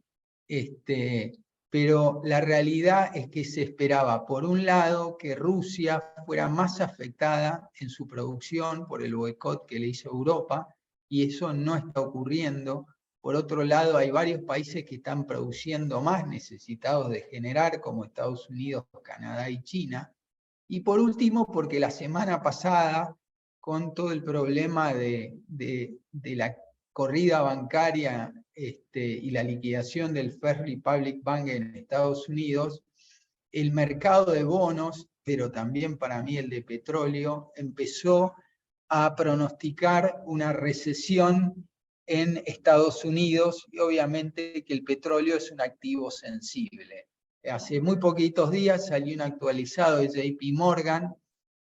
pero la realidad es que se esperaba, por un lado, que Rusia fuera más afectada en su producción por el boicot que le hizo Europa, y eso no está ocurriendo. Por otro lado, hay varios países que están produciendo más, necesitados de generar, como Estados Unidos, Canadá y China. Y por último, porque la semana pasada, con todo el problema de la corrida bancaria y la liquidación del First Republic Bank en Estados Unidos, el mercado de bonos, pero también para mí el de petróleo, empezó a pronosticar una recesión en Estados Unidos, y obviamente que el petróleo es un activo sensible. Hace muy poquitos días salió un actualizado de JP Morgan,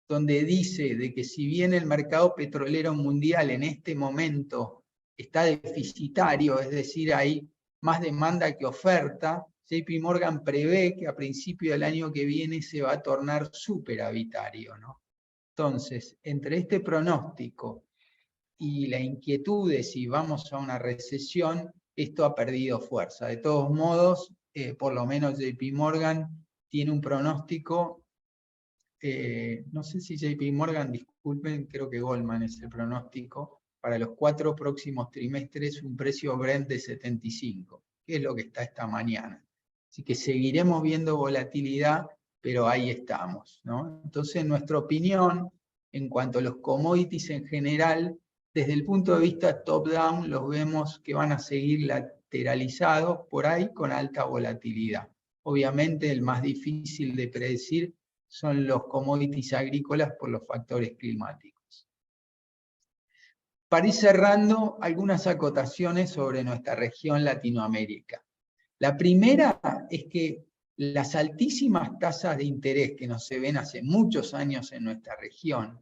donde dice de que si bien el mercado petrolero mundial en este momento está deficitario, es decir, hay más demanda que oferta, JP Morgan prevé que a principio del año que viene se va a tornar superavitario, ¿no? Entonces, entre este pronóstico y la inquietud de si vamos a una recesión, esto ha perdido fuerza. De todos modos, por lo menos JP Morgan tiene un pronóstico, no sé si JP Morgan, disculpen, creo que Goldman es el pronóstico, para los 4 próximos trimestres un precio Brent de 75, que es lo que está esta mañana. Así que seguiremos viendo volatilidad, pero ahí estamos, ¿no? Entonces, nuestra opinión en cuanto a los commodities en general, desde el punto de vista top-down, los vemos que van a seguir lateralizados por ahí con alta volatilidad. Obviamente el más difícil de predecir son los commodities agrícolas por los factores climáticos. Para ir cerrando, algunas acotaciones sobre nuestra región Latinoamérica. La primera es que las altísimas tasas de interés que no se ven hace muchos años en nuestra región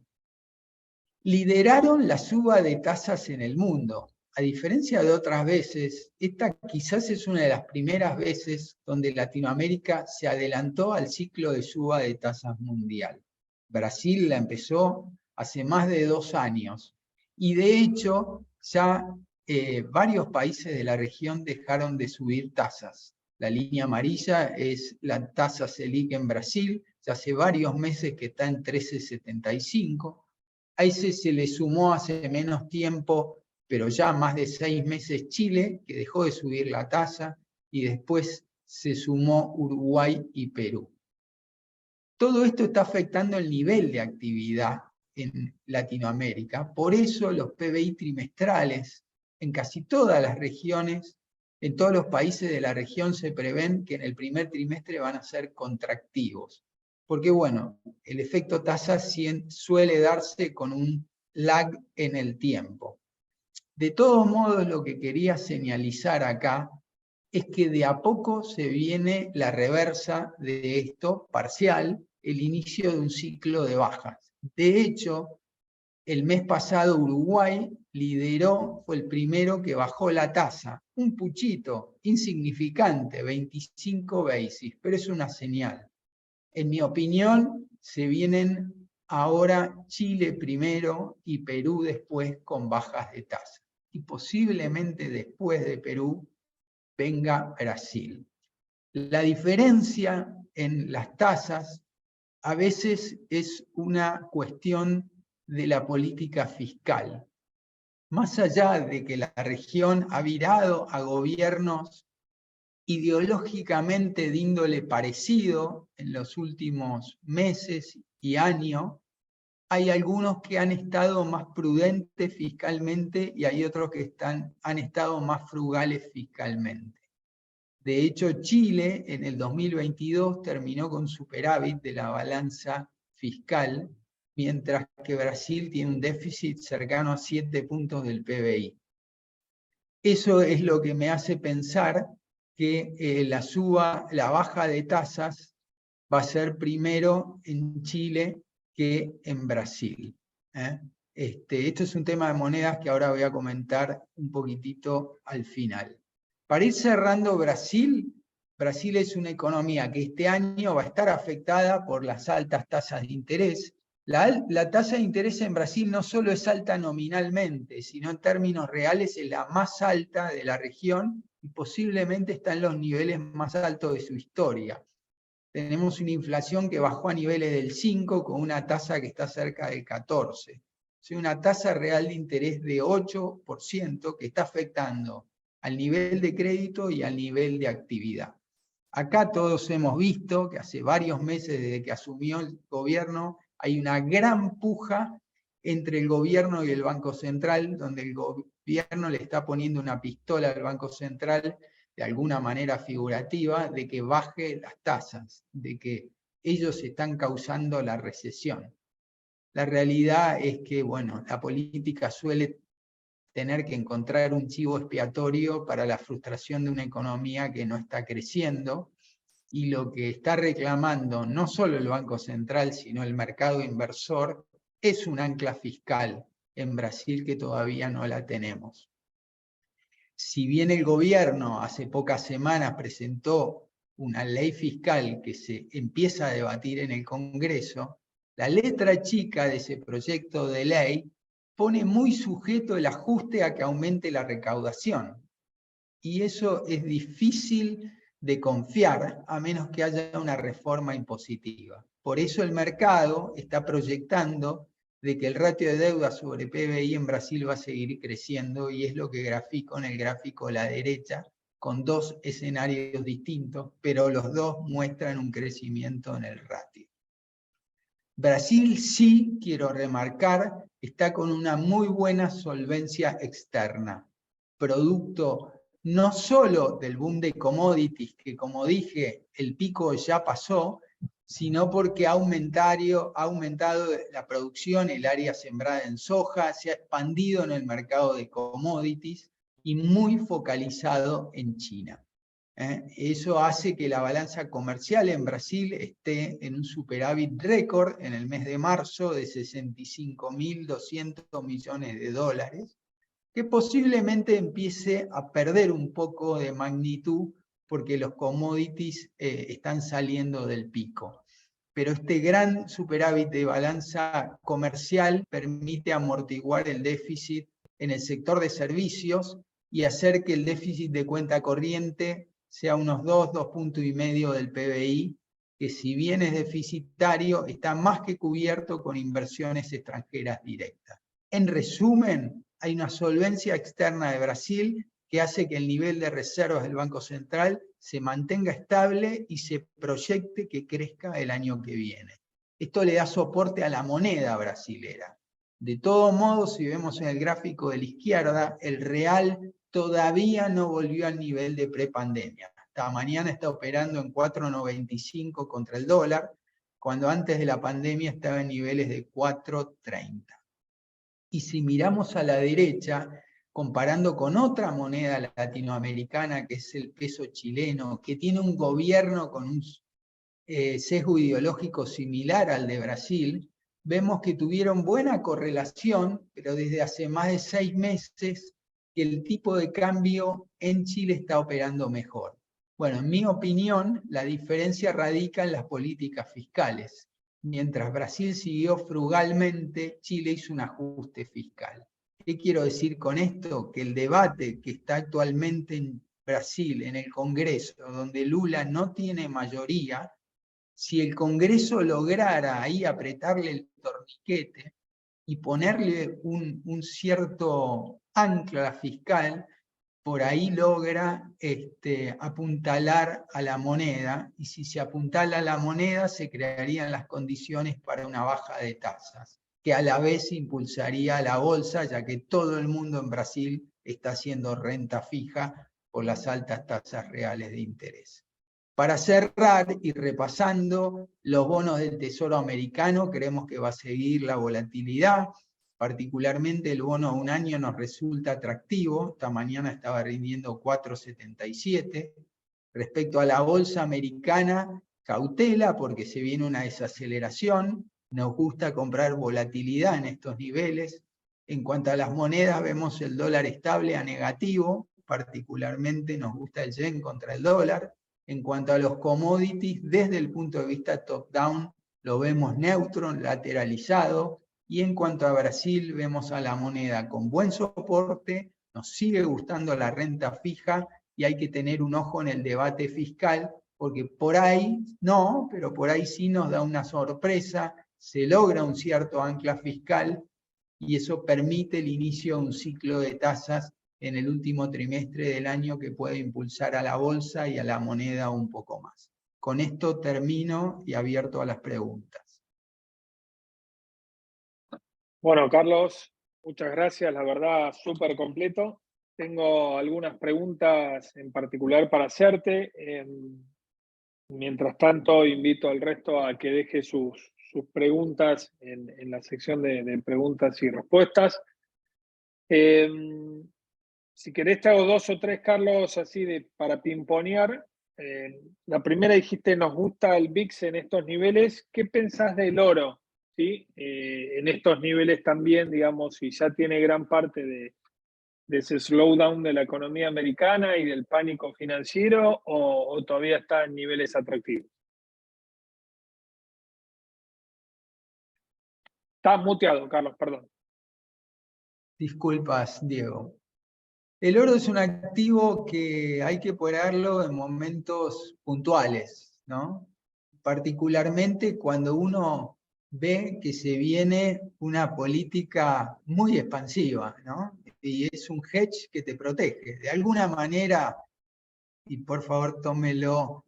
lideraron la suba de tasas en el mundo. A diferencia de otras veces, esta quizás es una de las primeras veces donde Latinoamérica se adelantó al ciclo de suba de tasas mundial. Brasil la empezó hace más de 2 años y de hecho ya varios países de la región dejaron de subir tasas. La línea amarilla es la tasa Selic en Brasil, ya hace varios meses que está en 13,75. A ese se le sumó hace menos tiempo, pero ya más de 6 meses, Chile, que dejó de subir la tasa, y después se sumó Uruguay y Perú. Todo esto está afectando el nivel de actividad en Latinoamérica. Por eso los PBI trimestrales en casi todas las regiones, en todos los países de la región se prevén que en el primer trimestre van a ser contractivos. Porque bueno, el efecto tasa suele darse con un lag en el tiempo. De todos modos, lo que quería señalizar acá es que de a poco se viene la reversa de esto, parcial, el inicio de un ciclo de bajas. De hecho, el mes pasado Uruguay lideró, fue el primero que bajó la tasa. Un puchito, insignificante, 25 basis, pero es una señal. En mi opinión, se vienen ahora Chile primero y Perú después con bajas de tasa. Y posiblemente después de Perú venga Brasil. La diferencia en las tasas a veces es una cuestión de la política fiscal. Más allá de que la región ha virado a gobiernos ideológicamente de índole parecido en los últimos meses y años, hay algunos que han estado más prudentes fiscalmente y hay otros que han estado más frugales fiscalmente. De hecho, Chile en el 2022 terminó con superávit de la balanza fiscal, mientras que Brasil tiene un déficit cercano a 7 puntos del PBI. Eso es lo que me hace pensar que la baja de tasas va a ser primero en Chile que en Brasil. Esto es un tema de monedas que ahora voy a comentar un poquitito al final. Para ir cerrando, Brasil es una economía que este año va a estar afectada por las altas tasas de interés. La tasa de interés en Brasil no solo es alta nominalmente, sino en términos reales es la más alta de la región y posiblemente está en los niveles más altos de su historia. Tenemos una inflación que bajó a niveles del 5 con una tasa que está cerca del 14. O sea, una tasa real de interés de 8% que está afectando al nivel de crédito y al nivel de actividad. Acá todos hemos visto que hace varios meses desde que asumió el gobierno hay una gran puja entre el gobierno y el Banco Central, donde el gobierno le está poniendo una pistola al Banco Central de alguna manera figurativa, de que baje las tasas, de que ellos están causando la recesión. La realidad es que, bueno, la política suele tener que encontrar un chivo expiatorio para la frustración de una economía que no está creciendo, y lo que está reclamando no solo el Banco Central, sino el mercado inversor, es un ancla fiscal en Brasil que todavía no la tenemos. Si bien el gobierno hace pocas semanas presentó una ley fiscal que se empieza a debatir en el Congreso, la letra chica de ese proyecto de ley pone muy sujeto el ajuste a que aumente la recaudación. Y eso es difícil de confiar a menos que haya una reforma impositiva. Por eso el mercado está proyectando de que el ratio de deuda sobre PBI en Brasil va a seguir creciendo, y es lo que grafico en el gráfico a la derecha, con dos escenarios distintos, pero los dos muestran un crecimiento en el ratio. Brasil sí, quiero remarcar, está con una muy buena solvencia externa, producto no solo del boom de commodities, que como dije, el pico ya pasó, sino porque ha aumentado la producción, el área sembrada en soja, se ha expandido en el mercado de commodities y muy focalizado en China. Eso hace que la balanza comercial en Brasil esté en un superávit récord en el mes de marzo de 65.200 millones de dólares, que posiblemente empiece a perder un poco de magnitud porque los commodities están saliendo del pico. Pero este gran superávit de balanza comercial permite amortiguar el déficit en el sector de servicios y hacer que el déficit de cuenta corriente sea unos 2,5 puntos del PBI, que si bien es deficitario, está más que cubierto con inversiones extranjeras directas. En resumen, hay una solvencia externa de Brasil que hace que el nivel de reservas del Banco Central se mantenga estable y se proyecte que crezca el año que viene. Esto le da soporte a la moneda brasilera. De todos modos, si vemos en el gráfico de la izquierda, el real todavía no volvió al nivel de prepandemia. Hasta mañana está operando en 4,95 contra el dólar, cuando antes de la pandemia estaba en niveles de 4,30. Y si miramos a la derecha, comparando con otra moneda latinoamericana, que es el peso chileno, que tiene un gobierno con un sesgo ideológico similar al de Brasil, vemos que tuvieron buena correlación, pero desde hace más de 6 meses que el tipo de cambio en Chile está operando mejor. Bueno, en mi opinión, la diferencia radica en las políticas fiscales. Mientras Brasil siguió frugalmente, Chile hizo un ajuste fiscal. ¿Qué quiero decir con esto? Que el debate que está actualmente en Brasil, en el Congreso, donde Lula no tiene mayoría, si el Congreso lograra ahí apretarle el torniquete y ponerle un cierto ancla fiscal, por ahí logra apuntalar a la moneda, y si se apuntala a la moneda se crearían las condiciones para una baja de tasas, que a la vez impulsaría a la bolsa, ya que todo el mundo en Brasil está haciendo renta fija por las altas tasas reales de interés. Para cerrar y repasando los bonos del Tesoro americano, creemos que va a seguir la volatilidad, particularmente el bono a un año nos resulta atractivo, esta mañana estaba rindiendo 4,77. Respecto a la bolsa americana, cautela porque se viene una desaceleración, nos gusta comprar volatilidad en estos niveles. En cuanto a las monedas, vemos el dólar estable a negativo, particularmente nos gusta el yen contra el dólar. En cuanto a los commodities, desde el punto de vista top-down, lo vemos neutro, lateralizado, y en cuanto a Brasil, vemos a la moneda con buen soporte, nos sigue gustando la renta fija, y hay que tener un ojo en el debate fiscal, porque por ahí no, pero por ahí sí nos da una sorpresa, se logra un cierto ancla fiscal, y eso permite el inicio de un ciclo de tasas en el último trimestre del año que puede impulsar a la bolsa y a la moneda un poco más. Con esto termino y abierto a las preguntas. Bueno, Carlos, muchas gracias, la verdad, súper completo. Tengo algunas preguntas en particular para hacerte. Mientras tanto, invito al resto a que deje sus preguntas en la sección de preguntas y respuestas. Si querés te hago 2 o 3, Carlos, así para pimponear. La primera dijiste, nos gusta el VIX en estos niveles. ¿Qué pensás del oro? ¿Sí? En estos niveles también, digamos, si ya tiene gran parte de ese slowdown de la economía americana y del pánico financiero, o todavía está en niveles atractivos. Estás muteado, Carlos, perdón. Disculpas, Diego. El oro es un activo que hay que operarlo en momentos puntuales, ¿no? Particularmente cuando uno ve que se viene una política muy expansiva, ¿no? Y es un hedge que te protege. De alguna manera, y por favor tómelo,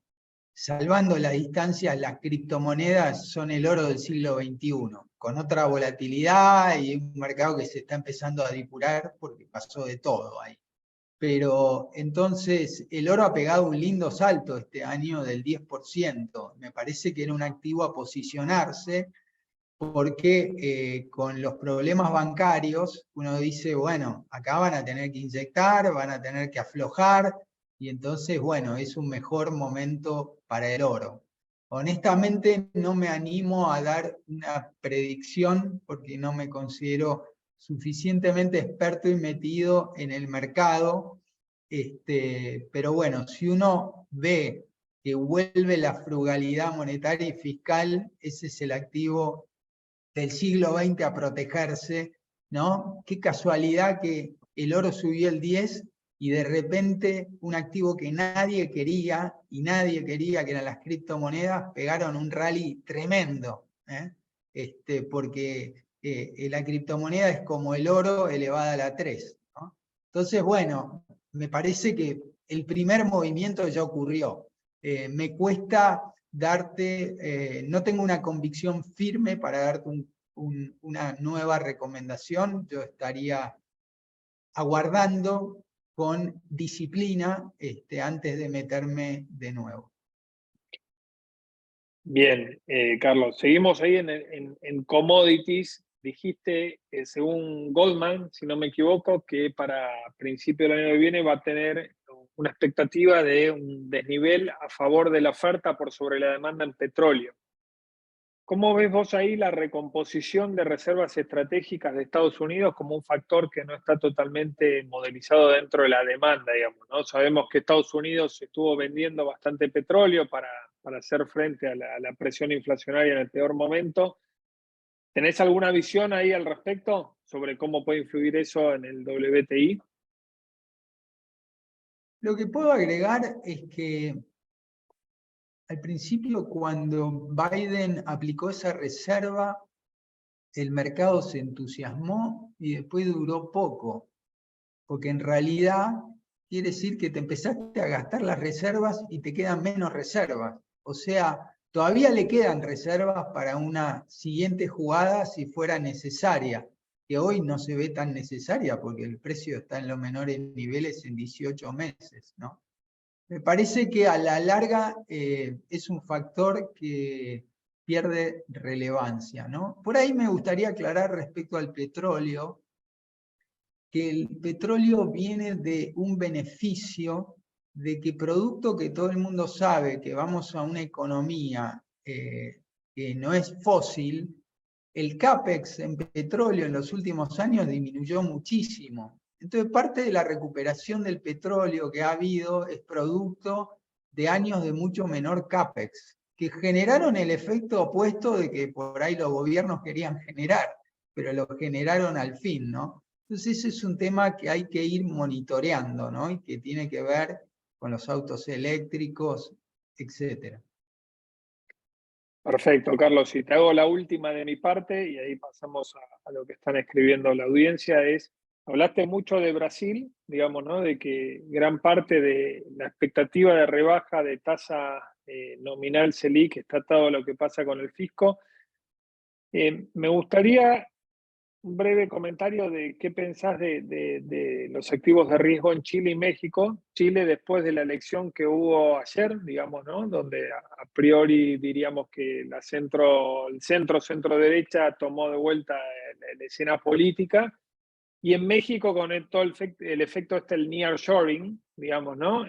salvando la distancia, las criptomonedas son el oro del siglo XXI, con otra volatilidad y un mercado que se está empezando a depurar porque pasó de todo ahí. Pero entonces el oro ha pegado un lindo salto este año del 10%. Me parece que era un activo a posicionarse porque con los problemas bancarios uno dice, bueno, acá van a tener que inyectar, van a tener que aflojar, y entonces, bueno, es un mejor momento para el oro. Honestamente no me animo a dar una predicción porque no me considero suficientemente experto y metido en el mercado, pero bueno, si uno ve que vuelve la frugalidad monetaria y fiscal, ese es el activo del siglo XX a protegerse, ¿no? Qué casualidad que el oro subió el 10 y de repente un activo que nadie quería, que eran las criptomonedas, pegaron un rally tremendo, porque la criptomoneda es como el oro elevada a la 3, ¿no? Entonces, bueno, me parece que el primer movimiento ya ocurrió. Me cuesta darte, no tengo una convicción firme para darte una nueva recomendación. Yo estaría aguardando con disciplina antes de meterme de nuevo. Bien, Carlos, seguimos ahí en commodities. Dijiste, según Goldman, si no me equivoco, que para principio del año que viene va a tener una expectativa de un desnivel a favor de la oferta por sobre la demanda en petróleo. ¿Cómo ves vos ahí la recomposición de reservas estratégicas de Estados Unidos como un factor que no está totalmente modelizado dentro de la demanda, digamos, ¿no? Sabemos que Estados Unidos estuvo vendiendo bastante petróleo para hacer frente a la presión inflacionaria en el peor momento. ¿Tenés alguna visión ahí al respecto sobre cómo puede influir eso en el WTI? Lo que puedo agregar es que al principio, cuando Biden aplicó esa reserva, el mercado se entusiasmó y después duró poco, porque en realidad quiere decir que te empezaste a gastar las reservas y te quedan menos reservas. O sea, todavía le quedan reservas para una siguiente jugada si fuera necesaria, que hoy no se ve tan necesaria porque el precio está en los menores niveles en 18 meses, ¿no? Me parece que a la larga es un factor que pierde relevancia, ¿no? Por ahí me gustaría aclarar respecto al petróleo, que el petróleo viene de un beneficio de que producto que todo el mundo sabe que vamos a una economía que no es fósil, el CAPEX en petróleo en los últimos años disminuyó muchísimo. Entonces, parte de la recuperación del petróleo que ha habido es producto de años de mucho menor CAPEX, que generaron el efecto opuesto de que por ahí los gobiernos querían generar, pero lo generaron al fin, ¿no? Entonces, ese es un tema que hay que ir monitoreando, ¿no? Y que tiene que ver con los autos eléctricos, etcétera. Perfecto, Carlos. Y te hago la última de mi parte y ahí pasamos a lo que están escribiendo la audiencia. Hablaste mucho de Brasil, digamos, ¿no? De que gran parte de la expectativa de rebaja de tasa nominal Selic está atado a lo que pasa con el fisco. Me gustaría un breve comentario de qué pensás de los activos de riesgo en Chile y México. Chile, después de la elección que hubo ayer, digamos, ¿no? Donde a priori diríamos que el centro-derecha tomó de vuelta la escena política. Y en México, con todo el efecto el nearshoring, digamos, ¿no?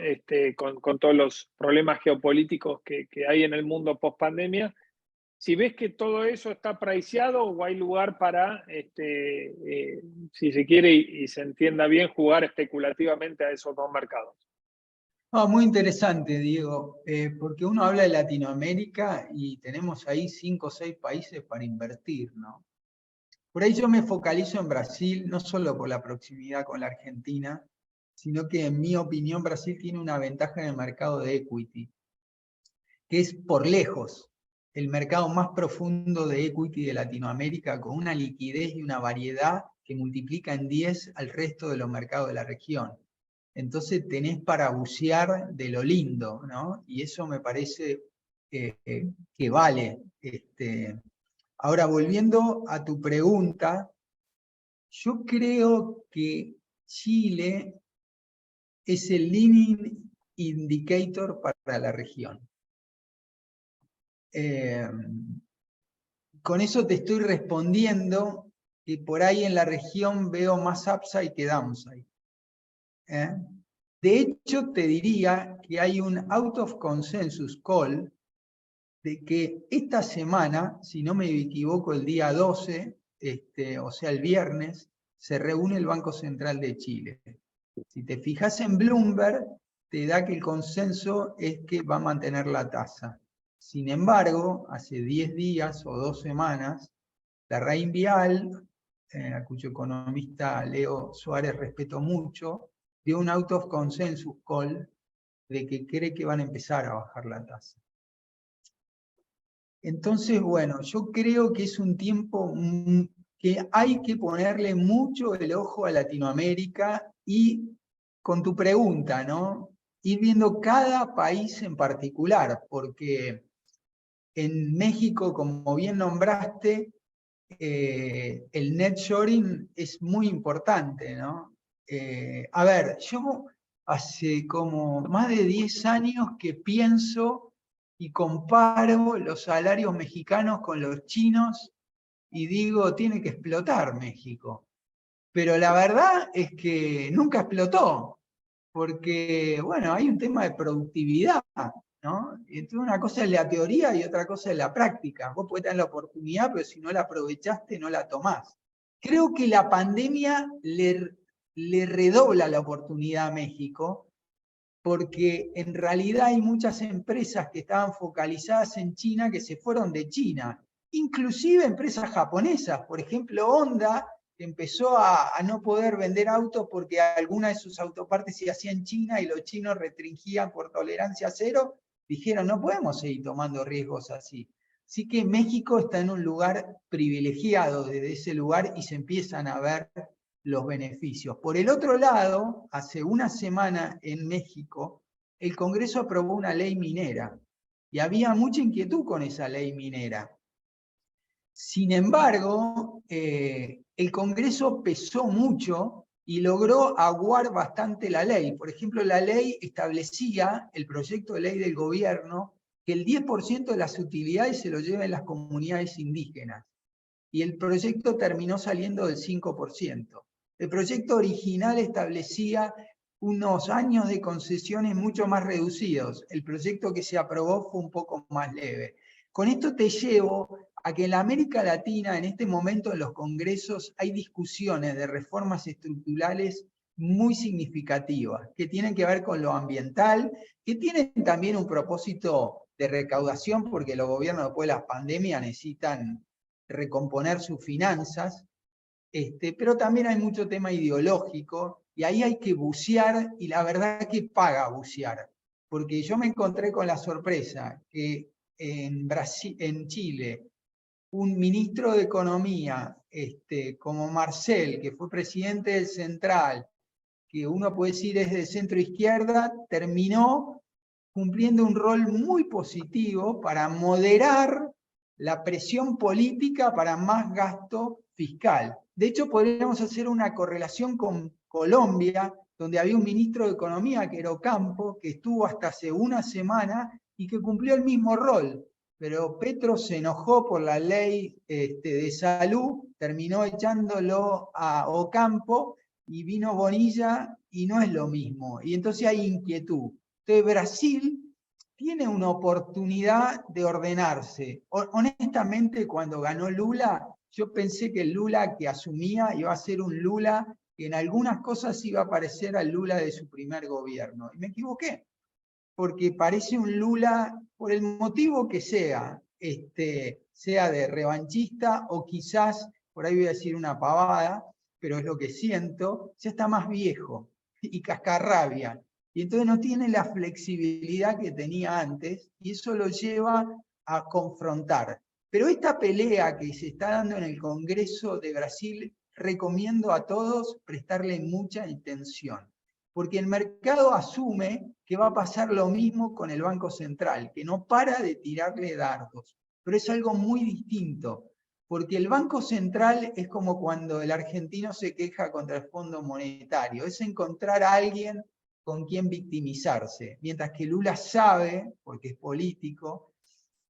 Con todos los problemas geopolíticos que hay en el mundo post pandemia. Si ves que todo eso está priceado o hay lugar para, si se quiere y se entienda bien, jugar especulativamente a esos dos mercados. Muy interesante, Diego, porque uno habla de Latinoamérica y tenemos ahí 5 o 6 países para invertir, ¿no? Por ahí yo me focalizo en Brasil, no solo por la proximidad con la Argentina, sino que en mi opinión Brasil tiene una ventaja en el mercado de equity, que es por lejos el mercado más profundo de equity de Latinoamérica, con una liquidez y una variedad que multiplica en 10 al resto de los mercados de la región. Entonces tenés para bucear de lo lindo, ¿no? Y eso me parece que vale. Ahora, volviendo a tu pregunta, yo creo que Chile es el leading indicator para la región. Con eso te estoy respondiendo que por ahí en la región veo más upside que downside. De hecho, te diría que hay un out of consensus call de que esta semana, si no me equivoco, el día 12, o sea, el viernes, se reúne el Banco Central de Chile. Si te fijas en Bloomberg, te da que el consenso es que va a mantener la tasa. Sin embargo, hace 10 días o 2 semanas, la Reinvial, a cuyo economista Leo Suárez respeto mucho, dio un out of consensus call de que cree que van a empezar a bajar la tasa. Entonces, bueno, yo creo que es un tiempo que hay que ponerle mucho el ojo a Latinoamérica y con tu pregunta, ¿no? Ir viendo cada país en particular, porque en México, como bien nombraste, el nearshoring es muy importante, ¿no? A ver, yo hace como más de 10 años que pienso y comparo los salarios mexicanos con los chinos y digo, tiene que explotar México. Pero la verdad es que nunca explotó, porque, bueno, hay un tema de productividad, ¿no? Entonces una cosa es la teoría y otra cosa es la práctica. Vos podés tener la oportunidad, pero si no la aprovechaste, no la tomás. Creo que la pandemia le redobla la oportunidad a México, porque en realidad hay muchas empresas que estaban focalizadas en China que se fueron de China, inclusive empresas japonesas. Por ejemplo, Honda empezó a no poder vender autos porque alguna de sus autopartes se hacía en China y los chinos restringían por tolerancia cero. Dijeron, no podemos seguir tomando riesgos así. Así que México está en un lugar privilegiado desde ese lugar y se empiezan a ver los beneficios. Por el otro lado, hace una semana en México, el Congreso aprobó una ley minera y había mucha inquietud con esa ley minera. Sin embargo, el Congreso pesó mucho y logró aguar bastante la ley. Por ejemplo, la ley establecía, el proyecto de ley del gobierno, que el 10% de las utilidades se lo lleven las comunidades indígenas. Y el proyecto terminó saliendo del 5%. El proyecto original establecía unos años de concesiones mucho más reducidos. El proyecto que se aprobó fue un poco más leve. Con esto te llevo a que en la América Latina, en este momento en los congresos, hay discusiones de reformas estructurales muy significativas, que tienen que ver con lo ambiental, que tienen también un propósito de recaudación, porque los gobiernos después de la pandemia necesitan recomponer sus finanzas, pero también hay mucho tema ideológico, y ahí hay que bucear, y la verdad que paga bucear, porque yo me encontré con la sorpresa que en Chile, un ministro de Economía, como Marcel, que fue presidente del Central, que uno puede decir es de centro izquierda, terminó cumpliendo un rol muy positivo para moderar la presión política para más gasto fiscal. De hecho, podríamos hacer una correlación con Colombia, donde había un ministro de Economía, que era Ocampo, que estuvo hasta hace una semana y que cumplió el mismo rol. Pero Petro se enojó por la ley de salud, terminó echándolo a Ocampo y vino Bonilla y no es lo mismo. Y entonces hay inquietud. Entonces Brasil tiene una oportunidad de ordenarse. Honestamente, cuando ganó Lula, yo pensé que el Lula que asumía iba a ser un Lula que en algunas cosas iba a parecer al Lula de su primer gobierno. Y me equivoqué, porque parece un Lula, por el motivo que sea, sea de revanchista o quizás, por ahí voy a decir una pavada, pero es lo que siento, ya está más viejo y cascarrabia. Y entonces no tiene la flexibilidad que tenía antes y eso lo lleva a confrontar. Pero esta pelea que se está dando en el Congreso de Brasil, recomiendo a todos prestarle mucha atención, porque el mercado asume que va a pasar lo mismo con el Banco Central, que no para de tirarle dardos. Pero es algo muy distinto, porque el Banco Central es como cuando el argentino se queja contra el Fondo Monetario, es encontrar a alguien con quien victimizarse, mientras que Lula sabe, porque es político,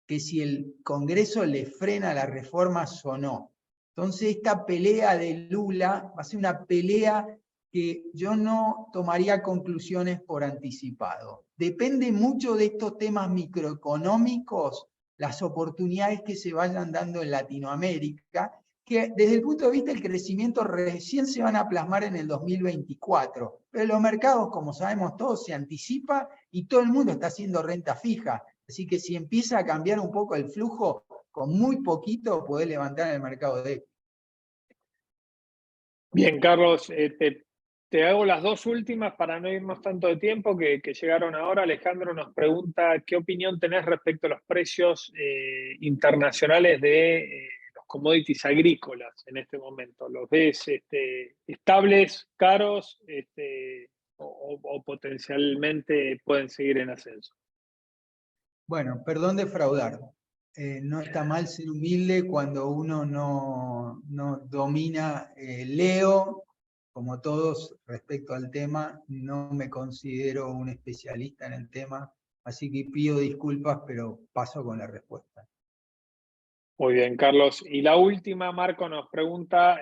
que si el Congreso le frena las reformas o no. Entonces esta pelea de Lula va a ser una pelea que yo no tomaría conclusiones por anticipado. Depende mucho de estos temas microeconómicos, las oportunidades que se vayan dando en Latinoamérica, que desde el punto de vista del crecimiento recién se van a plasmar en el 2024. Pero los mercados, como sabemos todos, se anticipa y todo el mundo está haciendo renta fija. Así que si empieza a cambiar un poco el flujo, con muy poquito podés levantar el mercado de equity. Bien, Carlos, te hago las dos últimas para no irnos tanto de tiempo que llegaron ahora. Alejandro nos pregunta qué opinión tenés respecto a los precios internacionales de los commodities agrícolas en este momento. ¿Los ves estables, caros o potencialmente pueden seguir en ascenso? Bueno, perdón defraudar. No está mal ser humilde cuando uno no domina. Leo, como todos, respecto al tema, no me considero un especialista en el tema, así que pido disculpas, pero paso con la respuesta. Muy bien, Carlos. Y la última, Marco nos pregunta,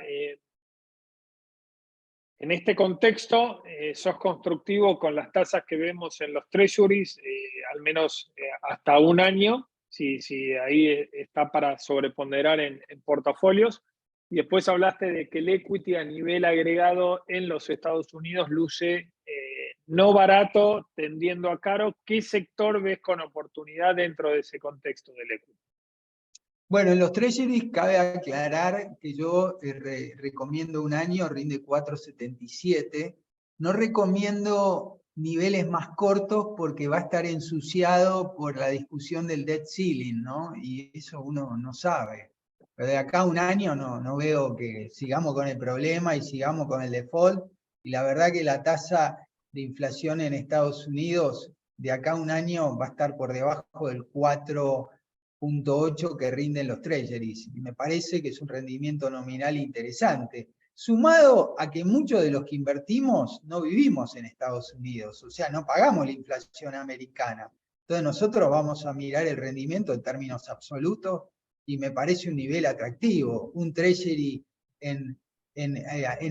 En este contexto, sos constructivo con las tasas que vemos en los treasuries, al menos hasta un año, si ahí está para sobreponderar en portafolios. Y después hablaste de que el equity a nivel agregado en los Estados Unidos luce no barato, tendiendo a caro. ¿Qué sector ves con oportunidad dentro de ese contexto del equity? Bueno, en los treasuries cabe aclarar que yo recomiendo un año, rinde 4,77. No recomiendo niveles más cortos porque va a estar ensuciado por la discusión del debt ceiling, ¿no? Y eso uno no sabe. Pero de acá a un año no veo que sigamos con el problema y sigamos con el default. Y la verdad que la tasa de inflación en Estados Unidos de acá a un año va a estar por debajo del 4,8 que rinden los treasuries. Y me parece que es un rendimiento nominal interesante. Sumado a que muchos de los que invertimos no vivimos en Estados Unidos, o sea, no pagamos la inflación americana. Entonces nosotros vamos a mirar el rendimiento en términos absolutos y me parece un nivel atractivo. Un treasury en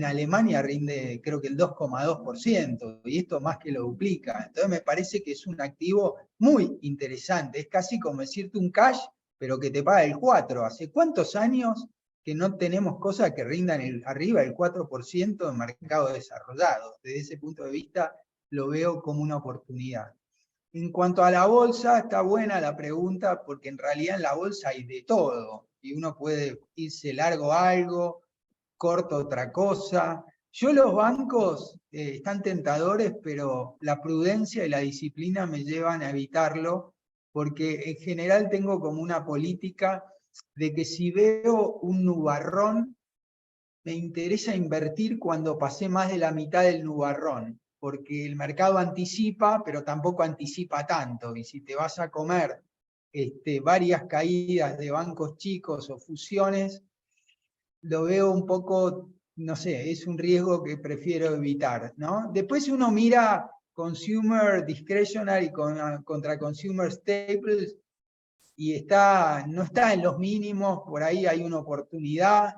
Alemania rinde creo que el 2,2%, y esto más que lo duplica. Entonces me parece que es un activo muy interesante. Es casi como decirte un cash, pero que te paga el 4%. ¿Hace cuántos años que no tenemos cosas que rindan arriba del 4% en mercado desarrollado? Desde ese punto de vista lo veo como una oportunidad. En cuanto a la bolsa, está buena la pregunta, porque en realidad en la bolsa hay de todo, y uno puede irse largo a algo, corto otra cosa. Yo los bancos están tentadores, pero la prudencia y la disciplina me llevan a evitarlo, porque en general tengo como una política de que si veo un nubarrón, me interesa invertir cuando pasé más de la mitad del nubarrón, porque el mercado anticipa, pero tampoco anticipa tanto, y si te vas a comer varias caídas de bancos chicos o fusiones, lo veo un poco, no sé, es un riesgo que prefiero evitar, ¿no? Después uno mira consumer discretionary contra consumer staples y no está en los mínimos, por ahí hay una oportunidad.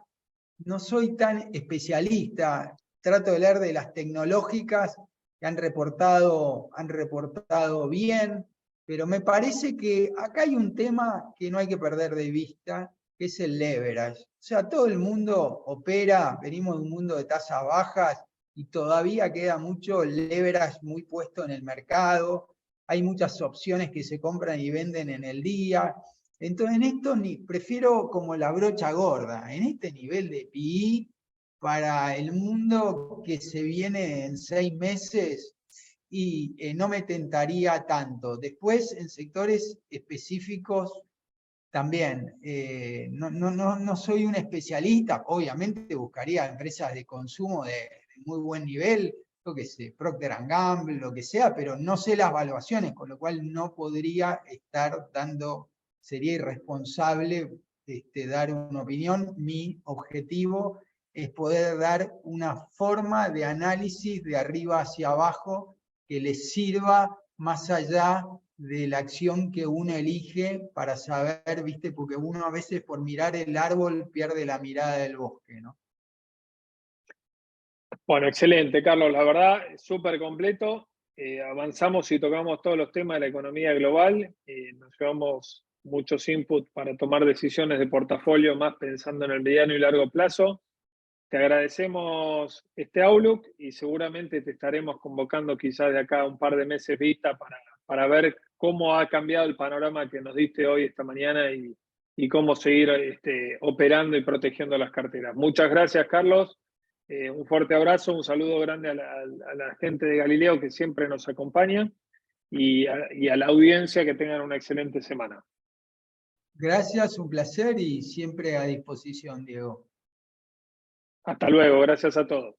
No soy tan especialista, trato de leer de las tecnológicas que han reportado bien, pero me parece que acá hay un tema que no hay que perder de vista, que es el leverage. O sea, todo el mundo opera, venimos de un mundo de tasas bajas y todavía queda mucho leverage muy puesto en el mercado. Hay muchas opciones que se compran y venden en el día. Entonces, en esto prefiero como la brocha gorda, en este nivel de PI, para el mundo que se viene en 6 meses, y no me tentaría tanto. Después, en sectores específicos, también, no soy un especialista, obviamente buscaría empresas de consumo de muy buen nivel, lo que sé, Procter & Gamble, lo que sea, pero no sé las valuaciones, con lo cual no podría estar sería irresponsable dar una opinión. Mi objetivo es poder dar una forma de análisis de arriba hacia abajo que les sirva más allá de la acción que uno elige para saber, ¿viste? Porque uno a veces por mirar el árbol pierde la mirada del bosque, ¿no? Bueno, excelente, Carlos. La verdad, súper completo. Avanzamos y tocamos todos los temas de la economía global. Nos llevamos muchos inputs para tomar decisiones de portafolio, más pensando en el mediano y largo plazo. Te agradecemos este Outlook y seguramente te estaremos convocando quizás de acá a un par de meses vista para ver cómo ha cambiado el panorama que nos diste hoy, esta mañana, y cómo seguir operando y protegiendo las carteras. Muchas gracias, Carlos. Un fuerte abrazo, un saludo grande a la gente de Galileo que siempre nos acompaña y a la audiencia, que tengan una excelente semana. Gracias, un placer y siempre a disposición, Diego. Hasta luego, gracias a todos.